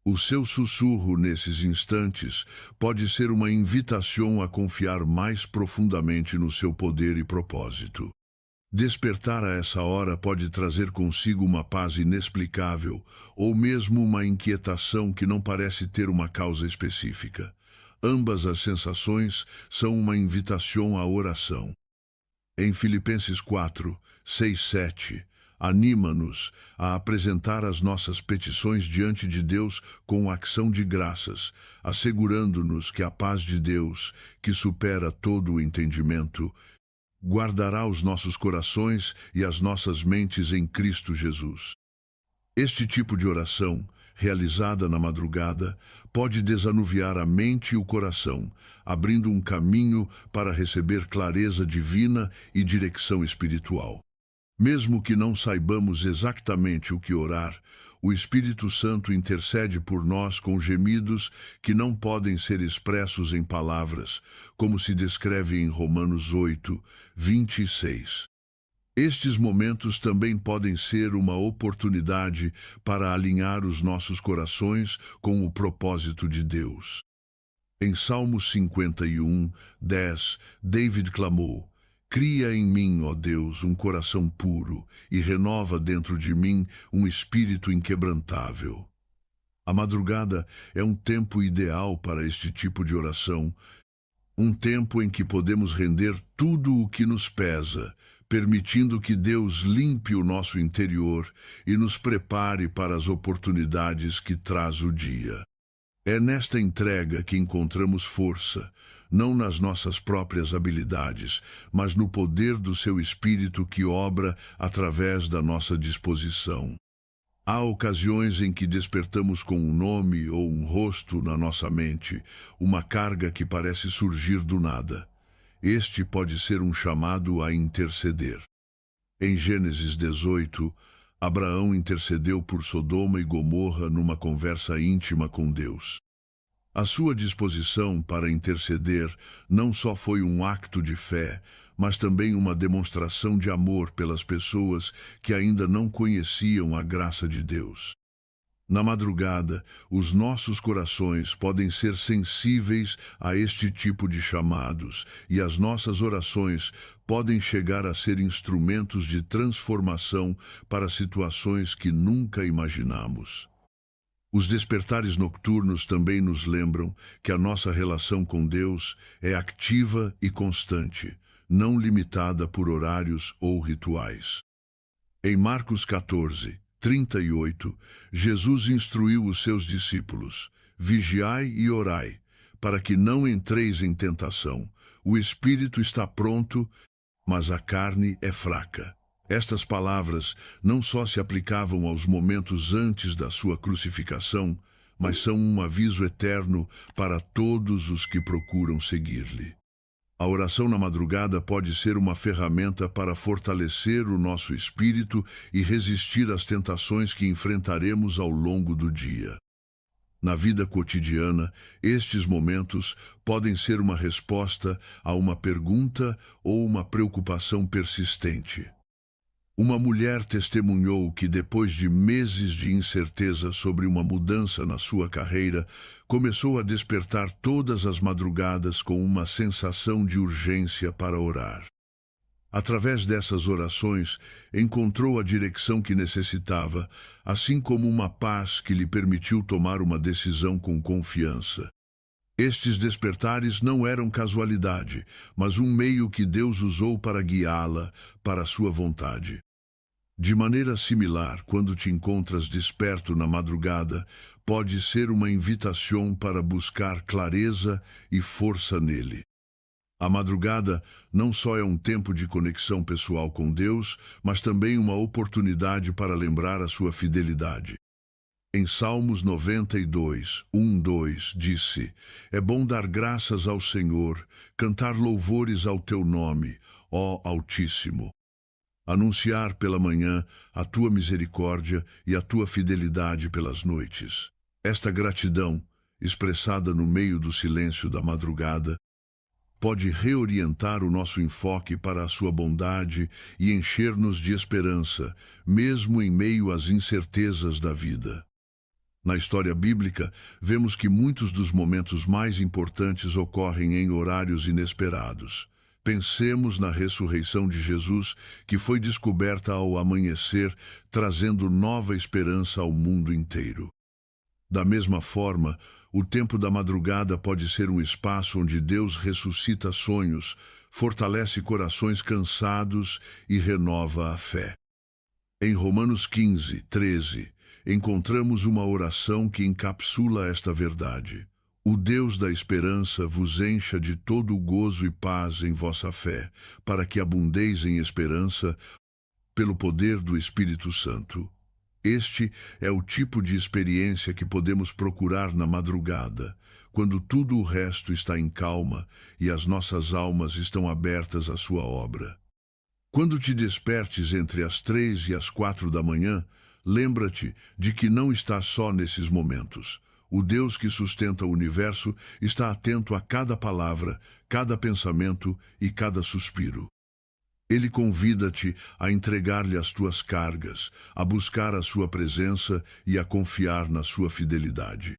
O seu sussurro nesses instantes pode ser uma invitação a confiar mais profundamente no seu poder e propósito. Despertar a essa hora pode trazer consigo uma paz inexplicável ou mesmo uma inquietação que não parece ter uma causa específica. Ambas as sensações são uma invitação à oração. Em Filipenses 4, 6, 7, anima-nos a apresentar as nossas petições diante de Deus com ação de graças, assegurando-nos que a paz de Deus, que supera todo o entendimento, guardará os nossos corações e as nossas mentes em Cristo Jesus. Este tipo de oração, realizada na madrugada, pode desanuviar a mente e o coração, abrindo um caminho para receber clareza divina e direção espiritual. Mesmo que não saibamos exatamente o que orar, o Espírito Santo intercede por nós com gemidos que não podem ser expressos em palavras, como se descreve em Romanos 8, 26. Estes momentos também podem ser uma oportunidade para alinhar os nossos corações com o propósito de Deus. Em Salmos 51, 10, David clamou: Cria em mim, ó Deus, um coração puro e renova dentro de mim um espírito inquebrantável. A madrugada é um tempo ideal para este tipo de oração, um tempo em que podemos render tudo o que nos pesa, permitindo que Deus limpe o nosso interior e nos prepare para as oportunidades que traz o dia. É nesta entrega que encontramos força, não nas nossas próprias habilidades, mas no poder do seu Espírito que obra através da nossa disposição. Há ocasiões em que despertamos com um nome ou um rosto na nossa mente, uma carga que parece surgir do nada. Este pode ser um chamado a interceder. Em Gênesis 18, Abraão intercedeu por Sodoma e Gomorra numa conversa íntima com Deus. A sua disposição para interceder não só foi um acto de fé, mas também uma demonstração de amor pelas pessoas que ainda não conheciam a graça de Deus. Na madrugada, os nossos corações podem ser sensíveis a este tipo de chamados, e as nossas orações podem chegar a ser instrumentos de transformação para situações que nunca imaginamos. Os despertares nocturnos também nos lembram que a nossa relação com Deus é ativa e constante, não limitada por horários ou rituais. Em Marcos 14, 38, Jesus instruiu os seus discípulos: Vigiai e orai, para que não entreis em tentação. O espírito está pronto, mas a carne é fraca. Estas palavras não só se aplicavam aos momentos antes da sua crucificação, mas são um aviso eterno para todos os que procuram seguir-lhe. A oração na madrugada pode ser uma ferramenta para fortalecer o nosso espírito e resistir às tentações que enfrentaremos ao longo do dia. Na vida cotidiana, estes momentos podem ser uma resposta a uma pergunta ou uma preocupação persistente. Uma mulher testemunhou que depois de meses de incerteza sobre uma mudança na sua carreira, começou a despertar todas as madrugadas com uma sensação de urgência para orar. Através dessas orações, encontrou a direção que necessitava, assim como uma paz que lhe permitiu tomar uma decisão com confiança. Estes despertares não eram casualidade, mas um meio que Deus usou para guiá-la para a sua vontade. De maneira similar, quando te encontras desperto na madrugada, pode ser uma invitação para buscar clareza e força nele. A madrugada não só é um tempo de conexão pessoal com Deus, mas também uma oportunidade para lembrar a sua fidelidade. Em Salmos 92, 1-2, disse: É bom dar graças ao Senhor, cantar louvores ao teu nome, ó Altíssimo. Anunciar pela manhã a tua misericórdia e a tua fidelidade pelas noites. Esta gratidão, expressada no meio do silêncio da madrugada, pode reorientar o nosso enfoque para a sua bondade e encher-nos de esperança, mesmo em meio às incertezas da vida. Na história bíblica, vemos que muitos dos momentos mais importantes ocorrem em horários inesperados. Pensemos na ressurreição de Jesus, que foi descoberta ao amanhecer, trazendo nova esperança ao mundo inteiro. Da mesma forma, o tempo da madrugada pode ser um espaço onde Deus ressuscita sonhos, fortalece corações cansados e renova a fé. Em Romanos 15:13, encontramos uma oração que encapsula esta verdade. O Deus da esperança vos encha de todo o gozo e paz em vossa fé, para que abundeis em esperança pelo poder do Espírito Santo. Este é o tipo de experiência que podemos procurar na madrugada, quando tudo o resto está em calma e as nossas almas estão abertas à sua obra. Quando te despertes entre as 3 e as 4 da manhã, lembra-te de que não estás só nesses momentos. O Deus que sustenta o universo está atento a cada palavra, cada pensamento e cada suspiro. Ele convida-te a entregar-lhe as tuas cargas, a buscar a sua presença e a confiar na sua fidelidade.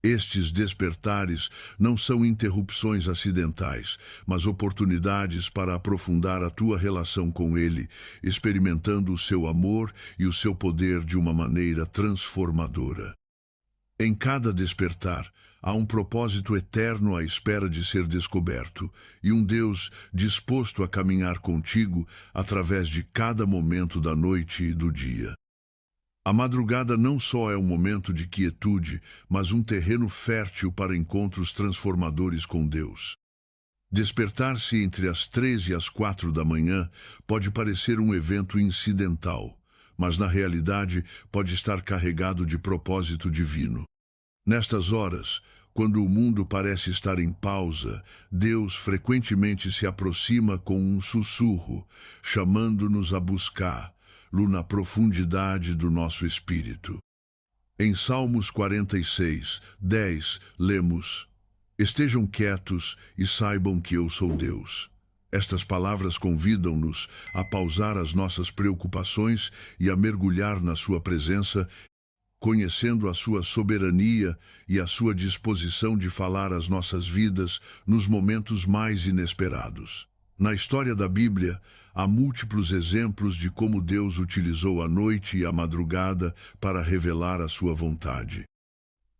Estes despertares não são interrupções acidentais, mas oportunidades para aprofundar a tua relação com Ele, experimentando o seu amor e o seu poder de uma maneira transformadora. Em cada despertar, há um propósito eterno à espera de ser descoberto, e um Deus disposto a caminhar contigo através de cada momento da noite e do dia. A madrugada não só é um momento de quietude, mas um terreno fértil para encontros transformadores com Deus. Despertar-se entre as 3 e as 4 da manhã pode parecer um evento incidental, mas na realidade pode estar carregado de propósito divino. Nestas horas, quando o mundo parece estar em pausa, Deus frequentemente se aproxima com um sussurro, chamando-nos a buscá-lo na profundidade do nosso espírito. Em Salmos 46:10, lemos: Estejam quietos e saibam que eu sou Deus. Estas palavras convidam-nos a pausar as nossas preocupações e a mergulhar na sua presença, conhecendo a sua soberania e a sua disposição de falar às nossas vidas nos momentos mais inesperados. Na história da Bíblia, há múltiplos exemplos de como Deus utilizou a noite e a madrugada para revelar a sua vontade.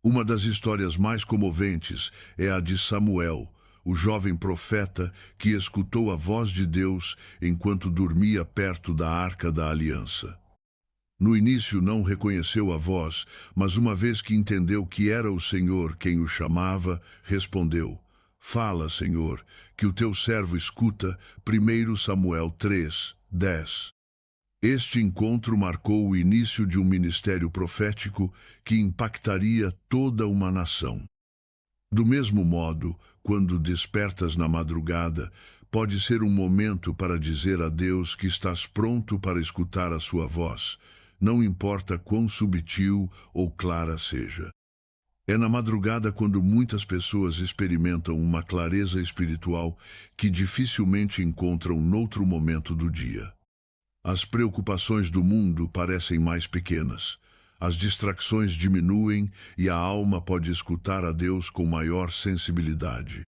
Uma das histórias mais comoventes é a de Samuel, o jovem profeta que escutou a voz de Deus enquanto dormia perto da Arca da Aliança. No início não reconheceu a voz, mas uma vez que entendeu que era o Senhor quem o chamava, respondeu: Fala, Senhor, que o teu servo escuta. 1 Samuel 3:10. Este encontro marcou o início de um ministério profético que impactaria toda uma nação. Do mesmo modo, quando despertas na madrugada, pode ser um momento para dizer a Deus que estás pronto para escutar a sua voz, não importa quão subtil ou clara seja. É na madrugada quando muitas pessoas experimentam uma clareza espiritual que dificilmente encontram noutro momento do dia. As preocupações do mundo parecem mais pequenas, as distrações diminuem e a alma pode escutar a Deus com maior sensibilidade.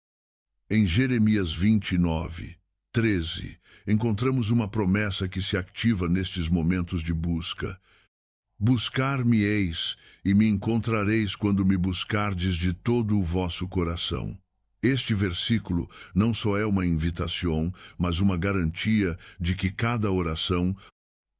Em Jeremias 29:13, encontramos uma promessa que se ativa nestes momentos de busca. Buscar-me-eis e me encontrareis quando me buscardes de todo o vosso coração. Este versículo não só é uma invitação, mas uma garantia de que cada oração,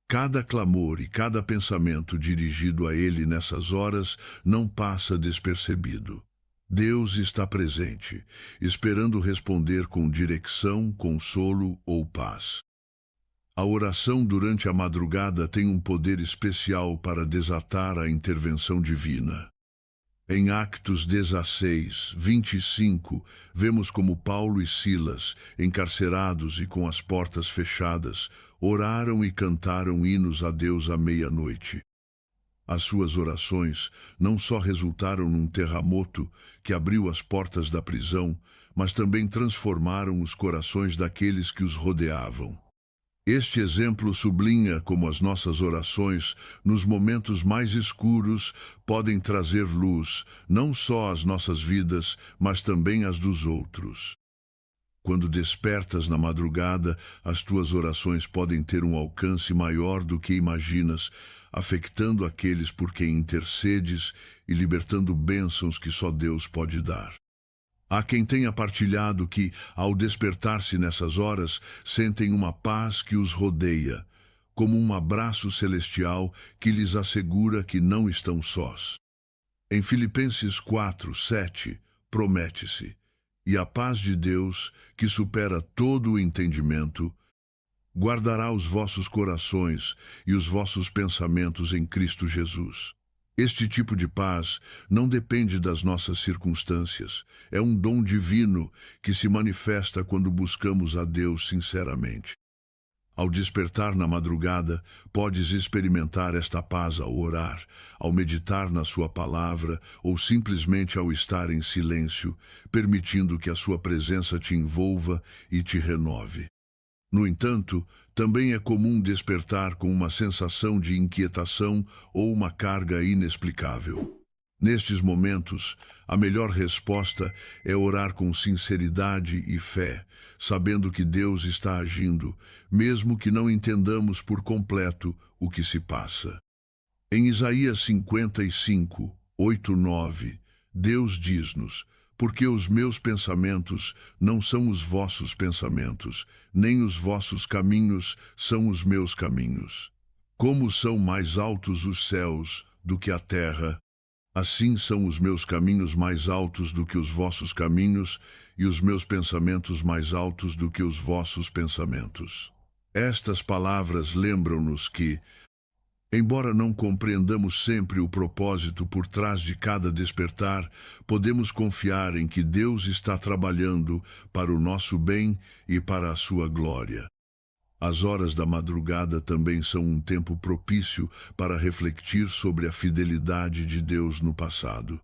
cada clamor e cada pensamento dirigido a Ele nessas horas não passa despercebido. Deus está presente, esperando responder com direção, consolo ou paz. A oração durante a madrugada tem um poder especial para desatar a intervenção divina. Em Atos 16:25, vemos como Paulo e Silas, encarcerados e com as portas fechadas, oraram e cantaram hinos a Deus à meia-noite. As suas orações não só resultaram num terremoto que abriu as portas da prisão, mas também transformaram os corações daqueles que os rodeavam. Este exemplo sublinha como as nossas orações, nos momentos mais escuros, podem trazer luz, não só às nossas vidas, mas também às dos outros. Quando despertas na madrugada, as tuas orações podem ter um alcance maior do que imaginas, afetando aqueles por quem intercedes e libertando bênçãos que só Deus pode dar. Há quem tenha partilhado que, ao despertar-se nessas horas, sentem uma paz que os rodeia, como um abraço celestial que lhes assegura que não estão sós. Em Filipenses 4:7, promete-se: "E a paz de Deus, que supera todo o entendimento, guardará os vossos corações e os vossos pensamentos em Cristo Jesus." Este tipo de paz não depende das nossas circunstâncias. É um dom divino que se manifesta quando buscamos a Deus sinceramente. Ao despertar na madrugada, podes experimentar esta paz ao orar, ao meditar na sua palavra ou simplesmente ao estar em silêncio, permitindo que a sua presença te envolva e te renove. No entanto, também é comum despertar com uma sensação de inquietação ou uma carga inexplicável. Nestes momentos, a melhor resposta é orar com sinceridade e fé, sabendo que Deus está agindo, mesmo que não entendamos por completo o que se passa. Em Isaías 55, 8, 9, Deus diz-nos: "Porque os meus pensamentos não são os vossos pensamentos, nem os vossos caminhos são os meus caminhos. Como são mais altos os céus do que a terra, assim são os meus caminhos mais altos do que os vossos caminhos, e os meus pensamentos mais altos do que os vossos pensamentos." Estas palavras lembram-nos que, embora não compreendamos sempre o propósito por trás de cada despertar, podemos confiar em que Deus está trabalhando para o nosso bem e para a sua glória. As horas da madrugada também são um tempo propício para refletir sobre a fidelidade de Deus no passado.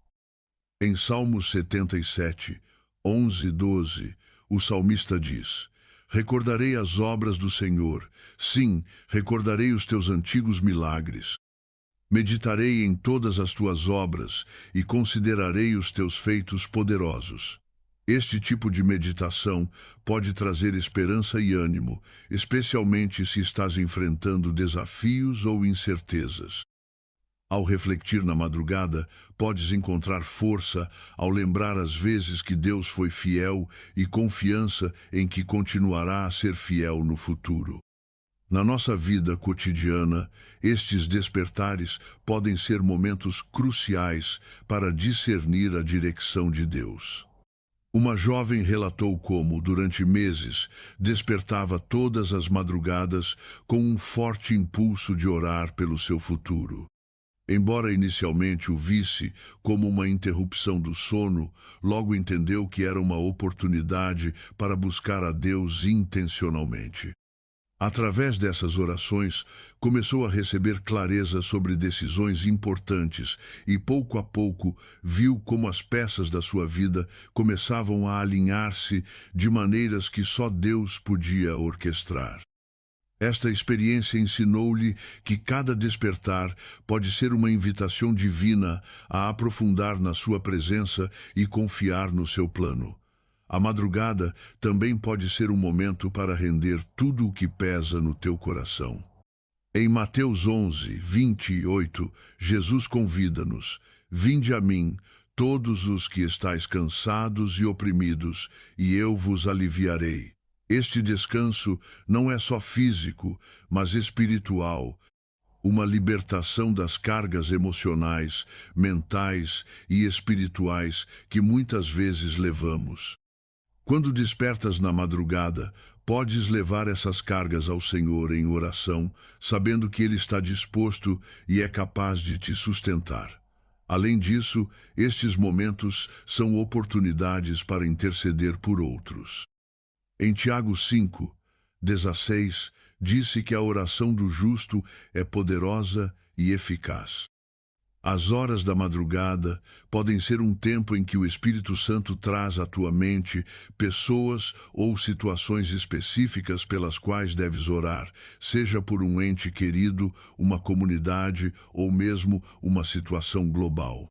Em Salmos 77, 11 e 12, o salmista diz: "Recordarei as obras do Senhor, sim, recordarei os teus antigos milagres. Meditarei em todas as tuas obras e considerarei os teus feitos poderosos." Este tipo de meditação pode trazer esperança e ânimo, especialmente se estás enfrentando desafios ou incertezas. Ao refletir na madrugada, podes encontrar força ao lembrar as vezes que Deus foi fiel e confiança em que continuará a ser fiel no futuro. Na nossa vida cotidiana, estes despertares podem ser momentos cruciais para discernir a direção de Deus. Uma jovem relatou como, durante meses, despertava todas as madrugadas com um forte impulso de orar pelo seu futuro. Embora inicialmente o visse como uma interrupção do sono, logo entendeu que era uma oportunidade para buscar a Deus intencionalmente. Através dessas orações, começou a receber clareza sobre decisões importantes e, pouco a pouco, viu como as peças da sua vida começavam a alinhar-se de maneiras que só Deus podia orquestrar. Esta experiência ensinou-lhe que cada despertar pode ser uma invitação divina a aprofundar na sua presença e confiar no seu plano. A madrugada também pode ser um momento para render tudo o que pesa no teu coração. Em Mateus 11, 28, Jesus convida-nos: "Vinde a mim, todos os que estáis cansados e oprimidos, e eu vos aliviarei." Este descanso não é só físico, mas espiritual, uma libertação das cargas emocionais, mentais e espirituais que muitas vezes levamos. Quando despertas na madrugada, podes levar essas cargas ao Senhor em oração, sabendo que Ele está disposto e é capaz de te sustentar. Além disso, estes momentos são oportunidades para interceder por outros. Em Tiago 5, 16, disse que a oração do justo é poderosa e eficaz. As horas da madrugada podem ser um tempo em que o Espírito Santo traz à tua mente pessoas ou situações específicas pelas quais deves orar, seja por um ente querido, uma comunidade ou mesmo uma situação global.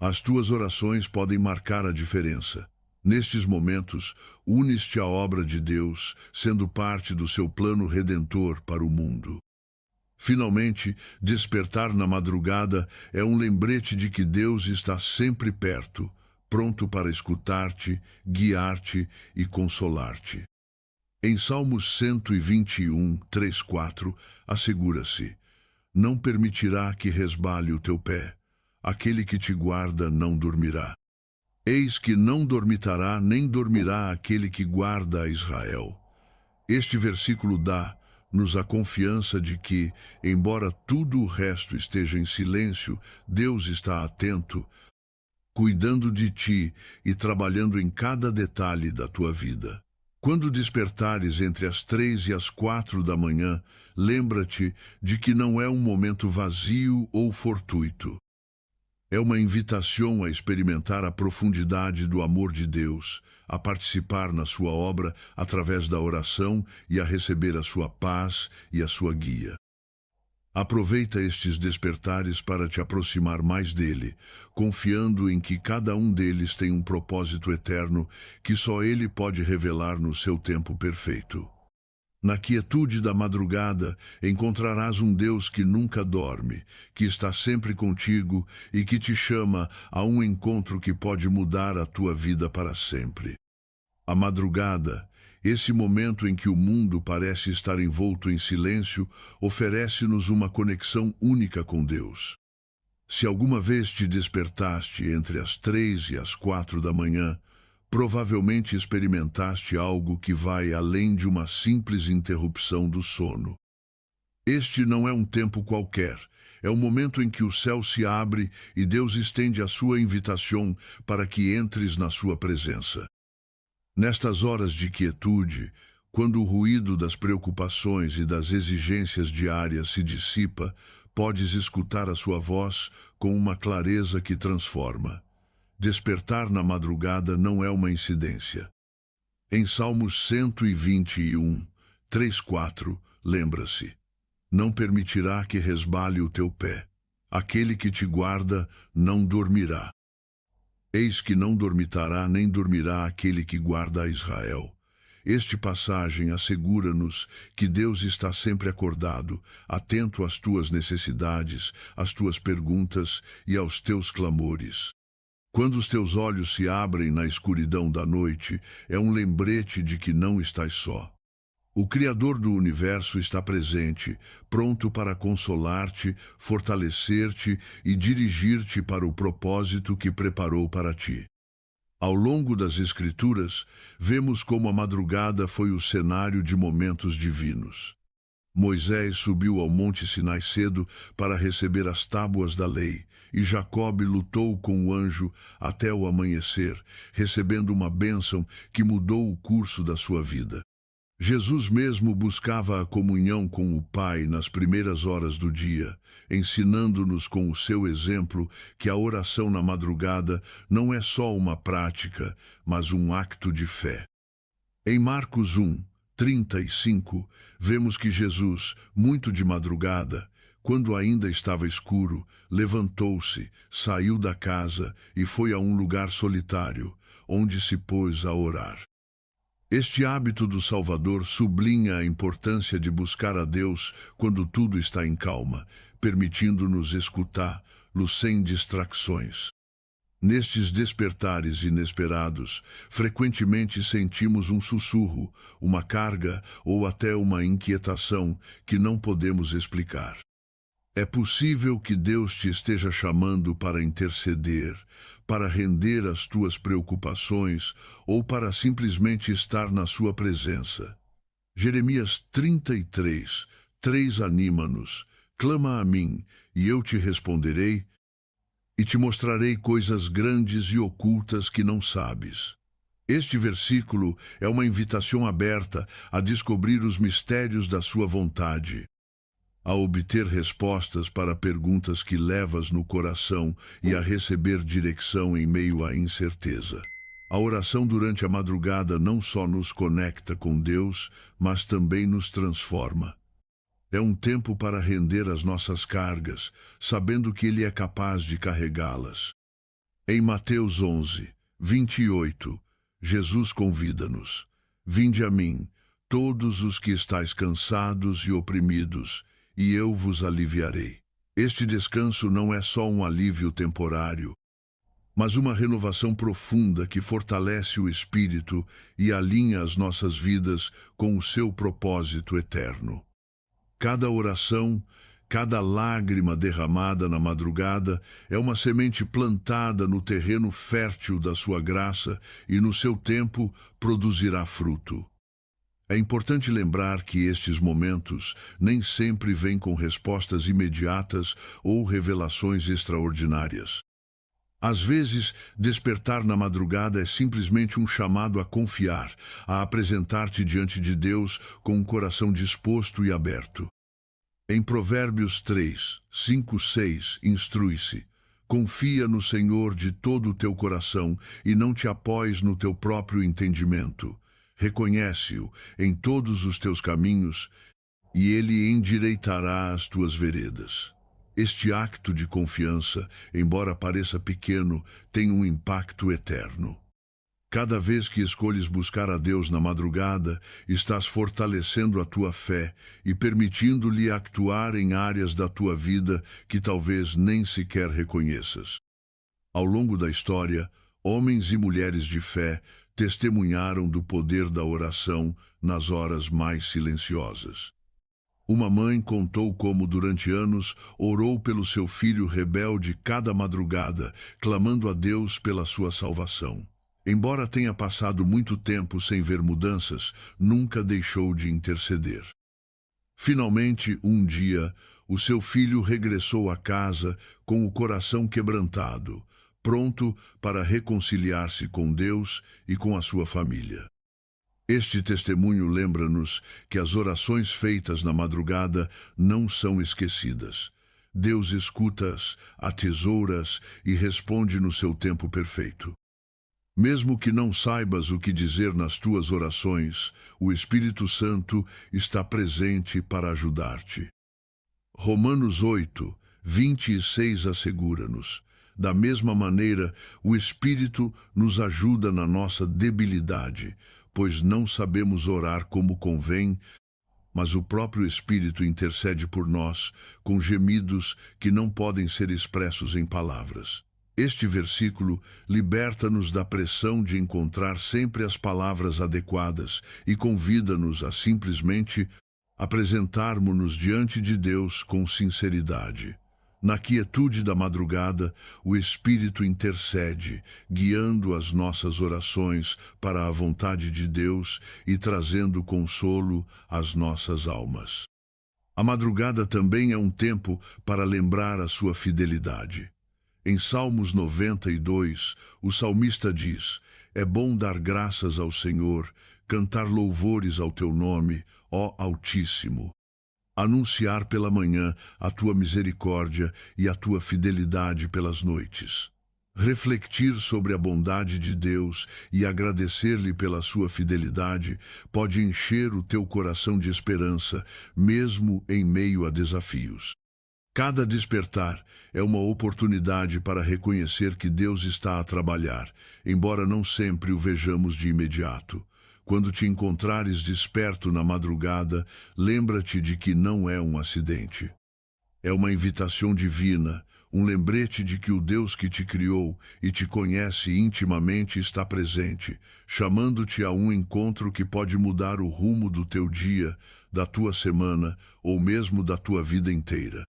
As tuas orações podem marcar a diferença. Nestes momentos, unes-te à obra de Deus, sendo parte do seu plano redentor para o mundo. Finalmente, despertar na madrugada é um lembrete de que Deus está sempre perto, pronto para escutar-te, guiar-te e consolar-te. Em Salmos 121, 3, 4, assegura-se: não permitirá que resbale o teu pé, aquele que te guarda não dormirá. Eis que não dormitará nem dormirá aquele que guarda a Israel. Este versículo dá-nos a confiança de que, embora tudo o resto esteja em silêncio, Deus está atento, cuidando de ti e trabalhando em cada detalhe da tua vida. Quando despertares entre as 3 e as 4 da manhã, lembra-te de que não é um momento vazio ou fortuito. É uma invitação a experimentar a profundidade do amor de Deus, a participar na sua obra através da oração e a receber a sua paz e a sua guia. Aproveita estes despertares para te aproximar mais dele, confiando em que cada um deles tem um propósito eterno que só ele pode revelar no seu tempo perfeito. Na quietude da madrugada, encontrarás um Deus que nunca dorme, que está sempre contigo e que te chama a um encontro que pode mudar a tua vida para sempre. A madrugada, esse momento em que o mundo parece estar envolto em silêncio, oferece-nos uma conexão única com Deus. Se alguma vez te despertaste entre as 3 e as 4 da manhã, provavelmente experimentaste algo que vai além de uma simples interrupção do sono. Este não é um tempo qualquer, é o momento em que o céu se abre e Deus estende a sua invitação para que entres na sua presença. Nestas horas de quietude, quando o ruído das preocupações e das exigências diárias se dissipa, podes escutar a sua voz com uma clareza que transforma. Despertar na madrugada não é uma incidência. Em Salmos 121, 3, 4, lembra-se: não permitirá que resbale o teu pé. Aquele que te guarda não dormirá. Eis que não dormitará nem dormirá aquele que guarda a Israel. Este passagem assegura-nos que Deus está sempre acordado, atento às tuas necessidades, às tuas perguntas e aos teus clamores. Quando os teus olhos se abrem na escuridão da noite, é um lembrete de que não estás só. O Criador do universo está presente, pronto para consolar-te, fortalecer-te e dirigir-te para o propósito que preparou para ti. Ao longo das Escrituras, vemos como a madrugada foi o cenário de momentos divinos. Moisés subiu ao Monte Sinai cedo para receber as tábuas da lei, e Jacob lutou com o anjo até o amanhecer, recebendo uma bênção que mudou o curso da sua vida. Jesus mesmo buscava a comunhão com o Pai nas primeiras horas do dia, ensinando-nos com o seu exemplo que a oração na madrugada não é só uma prática, mas um acto de fé. Em Marcos 1, 35, vemos que Jesus, muito de madrugada, quando ainda estava escuro, levantou-se, saiu da casa e foi a um lugar solitário, onde se pôs a orar. Este hábito do Salvador sublinha a importância de buscar a Deus quando tudo está em calma, permitindo-nos escutá-lo sem distrações. Nestes despertares inesperados, frequentemente sentimos um sussurro, uma carga ou até uma inquietação que não podemos explicar. É possível que Deus te esteja chamando para interceder, para render as tuas preocupações ou para simplesmente estar na sua presença. Jeremias 33, 3 anima-nos: clama a mim, e eu te responderei, e te mostrarei coisas grandes e ocultas que não sabes. Este versículo é uma invitação aberta a descobrir os mistérios da sua vontade. a obter respostas para perguntas que levas no coração e a receber direção em meio à incerteza. A oração durante a madrugada não só nos conecta com Deus, mas também nos transforma. É um tempo para render as nossas cargas, sabendo que Ele é capaz de carregá-las. Em Mateus 11, 28, Jesus convida-nos: Vinde a mim, todos os que estáis cansados e oprimidos, e eu vos aliviarei. Este descanso não é só um alívio temporário, mas uma renovação profunda que fortalece o espírito e alinha as nossas vidas com o seu propósito eterno. Cada oração, cada lágrima derramada na madrugada é uma semente plantada no terreno fértil da sua graça e no seu tempo produzirá fruto. É importante lembrar que estes momentos nem sempre vêm com respostas imediatas ou revelações extraordinárias. Às vezes, despertar na madrugada é simplesmente um chamado a confiar, a apresentar-te diante de Deus com um coração disposto e aberto. Em Provérbios 3, 5, 6, instrui-se: Confia no Senhor de todo o teu coração e não te apoies no teu próprio entendimento. Reconhece-o em todos os teus caminhos e ele endireitará as tuas veredas. Este acto de confiança, embora pareça pequeno, tem um impacto eterno. Cada vez que escolhes buscar a Deus na madrugada, estás fortalecendo a tua fé e permitindo-lhe actuar em áreas da tua vida que talvez nem sequer reconheças. Ao longo da história, homens e mulheres de fé testemunharam do poder da oração nas horas mais silenciosas. Uma mãe contou como, durante anos, orou pelo seu filho rebelde cada madrugada, clamando a Deus pela sua salvação. Embora tenha passado muito tempo sem ver mudanças, nunca deixou de interceder. Finalmente, um dia, o seu filho regressou a casa com o coração quebrantado, pronto para reconciliar-se com Deus e com a sua família. Este testemunho lembra-nos que as orações feitas na madrugada não são esquecidas. Deus escuta-as, atesouras e responde no seu tempo perfeito. Mesmo que não saibas o que dizer nas tuas orações, o Espírito Santo está presente para ajudar-te. Romanos 8, 26 assegura-nos: da mesma maneira, o Espírito nos ajuda na nossa debilidade, pois não sabemos orar como convém, mas o próprio Espírito intercede por nós com gemidos que não podem ser expressos em palavras. Este versículo liberta-nos da pressão de encontrar sempre as palavras adequadas e convida-nos a simplesmente apresentarmos-nos diante de Deus com sinceridade. Na quietude da madrugada, o Espírito intercede, guiando as nossas orações para a vontade de Deus e trazendo consolo às nossas almas. A madrugada também é um tempo para lembrar a sua fidelidade. Em Salmos 92, o salmista diz: É bom dar graças ao Senhor, cantar louvores ao teu nome, ó Altíssimo. Anunciar pela manhã a tua misericórdia e a tua fidelidade pelas noites. Refletir sobre a bondade de Deus e agradecer-lhe pela sua fidelidade pode encher o teu coração de esperança, mesmo em meio a desafios. Cada despertar é uma oportunidade para reconhecer que Deus está a trabalhar, embora não sempre o vejamos de imediato. Quando te encontrares desperto na madrugada, lembra-te de que não é um acidente. É uma invitação divina, um lembrete de que o Deus que te criou e te conhece intimamente está presente, chamando-te a um encontro que pode mudar o rumo do teu dia, da tua semana ou mesmo da tua vida inteira.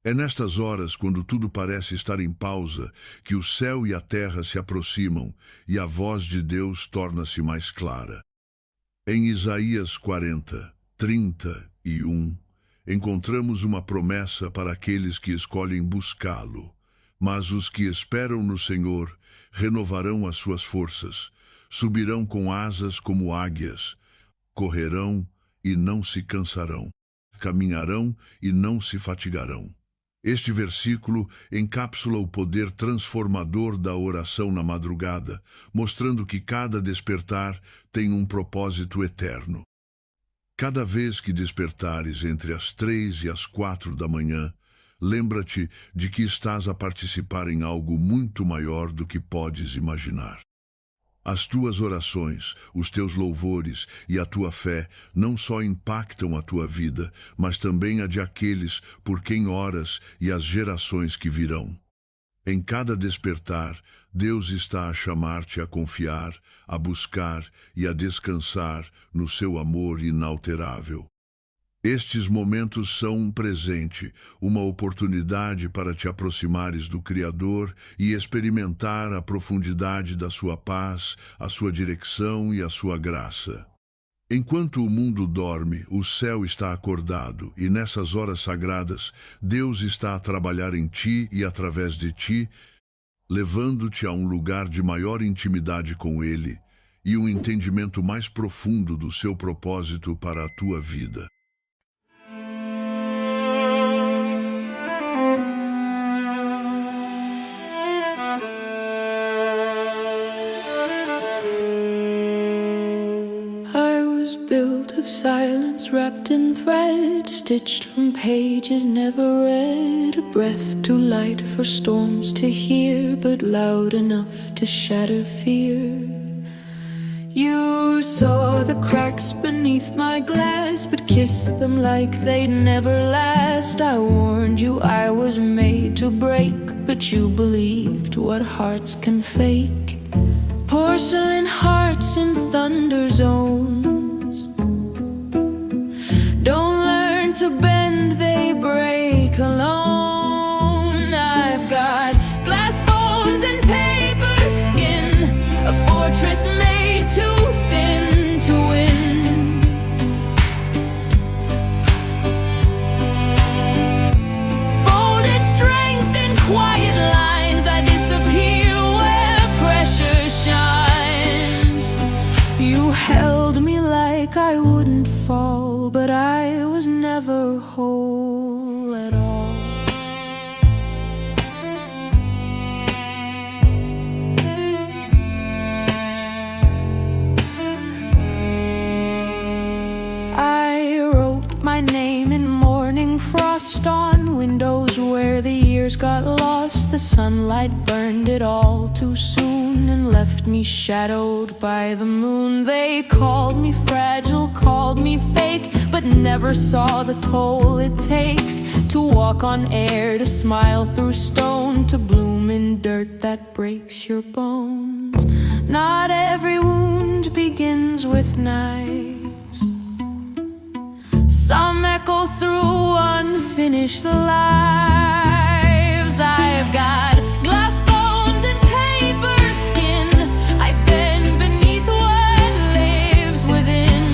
É nestas horas, quando tudo parece estar em pausa, que o céu e a terra se aproximam e a voz de Deus torna-se mais clara. Em Isaías 40, 31, encontramos uma promessa para aqueles que escolhem buscá-lo. Mas os que esperam no Senhor renovarão as suas forças, subirão com asas como águias, correrão e não se cansarão, caminharão e não se fatigarão. Este versículo encapsula o poder transformador da oração na madrugada, mostrando que cada despertar tem um propósito eterno. Cada vez que despertares entre as 3 e as 4 da manhã, lembra-te de que estás a participar em algo muito maior do que podes imaginar. As tuas orações, os teus louvores e a tua fé não só impactam a tua vida, mas também a de aqueles por quem oras e as gerações que virão. Em cada despertar, Deus está a chamar-te a confiar, a buscar e a descansar no seu amor inalterável. Estes momentos são um presente, uma oportunidade para te aproximares do Criador e experimentar a profundidade da sua paz, a sua direção e a sua graça. Enquanto o mundo dorme, o céu está acordado, e nessas horas sagradas, Deus está a trabalhar em ti e através de ti, levando-te a um lugar de maior intimidade com Ele e um entendimento mais profundo do seu propósito para a tua vida. Built of silence, wrapped in thread, stitched from pages never read, a breath too light for storms to hear, but loud enough to shatter fear. You saw the cracks beneath my glass, but kissed them like they'd never last. I warned you I was made to break, but you believed what hearts can fake. Porcelain hearts in thunder zones don't learn to bend, they break alone. I've got glass bones and paper skin, a fortress made too thin to win. Folded strength in quiet lines, I disappear where pressure shines. You held me like I wouldn't fall, but I was never whole at all. I wrote my name in morning frost on windows where the years got lost. The sunlight burned it all too soon and left me shadowed by the moon. They called me fragile, called me fake, but never saw the toll it takes to walk on air, to smile through stone, to bloom in dirt that breaks your bones. Not every wound begins with knives. Some echo through unfinished lives. I've got glass bones and paper skin, I bend beneath what lives within.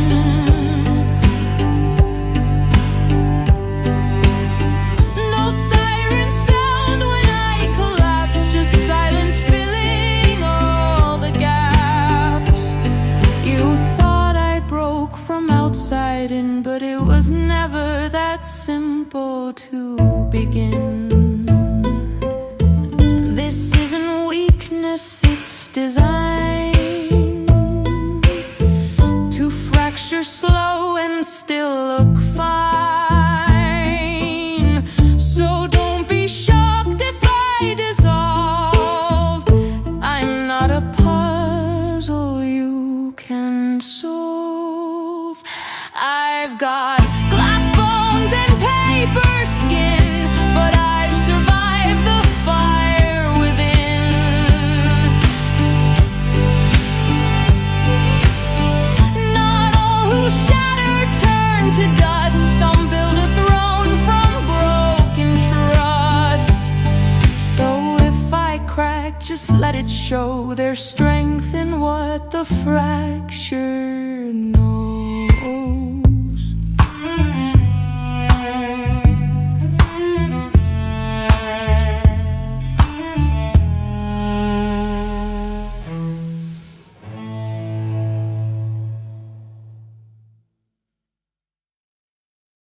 No siren sound when I collapse, just silence filling all the gaps. You thought I broke from outside in, but it was never that simple to begin. This isn't weakness, it's design to fracture slow and still look fine. So don't be shocked if I dissolve. I'm not a puzzle you can solve. I've got glass bones and paper skin, but I've survived the fire within. Not all who shatter turn to dust. Some build a throne from broken trust. So if I crack, just let it show. There's strength in what the fracture knows.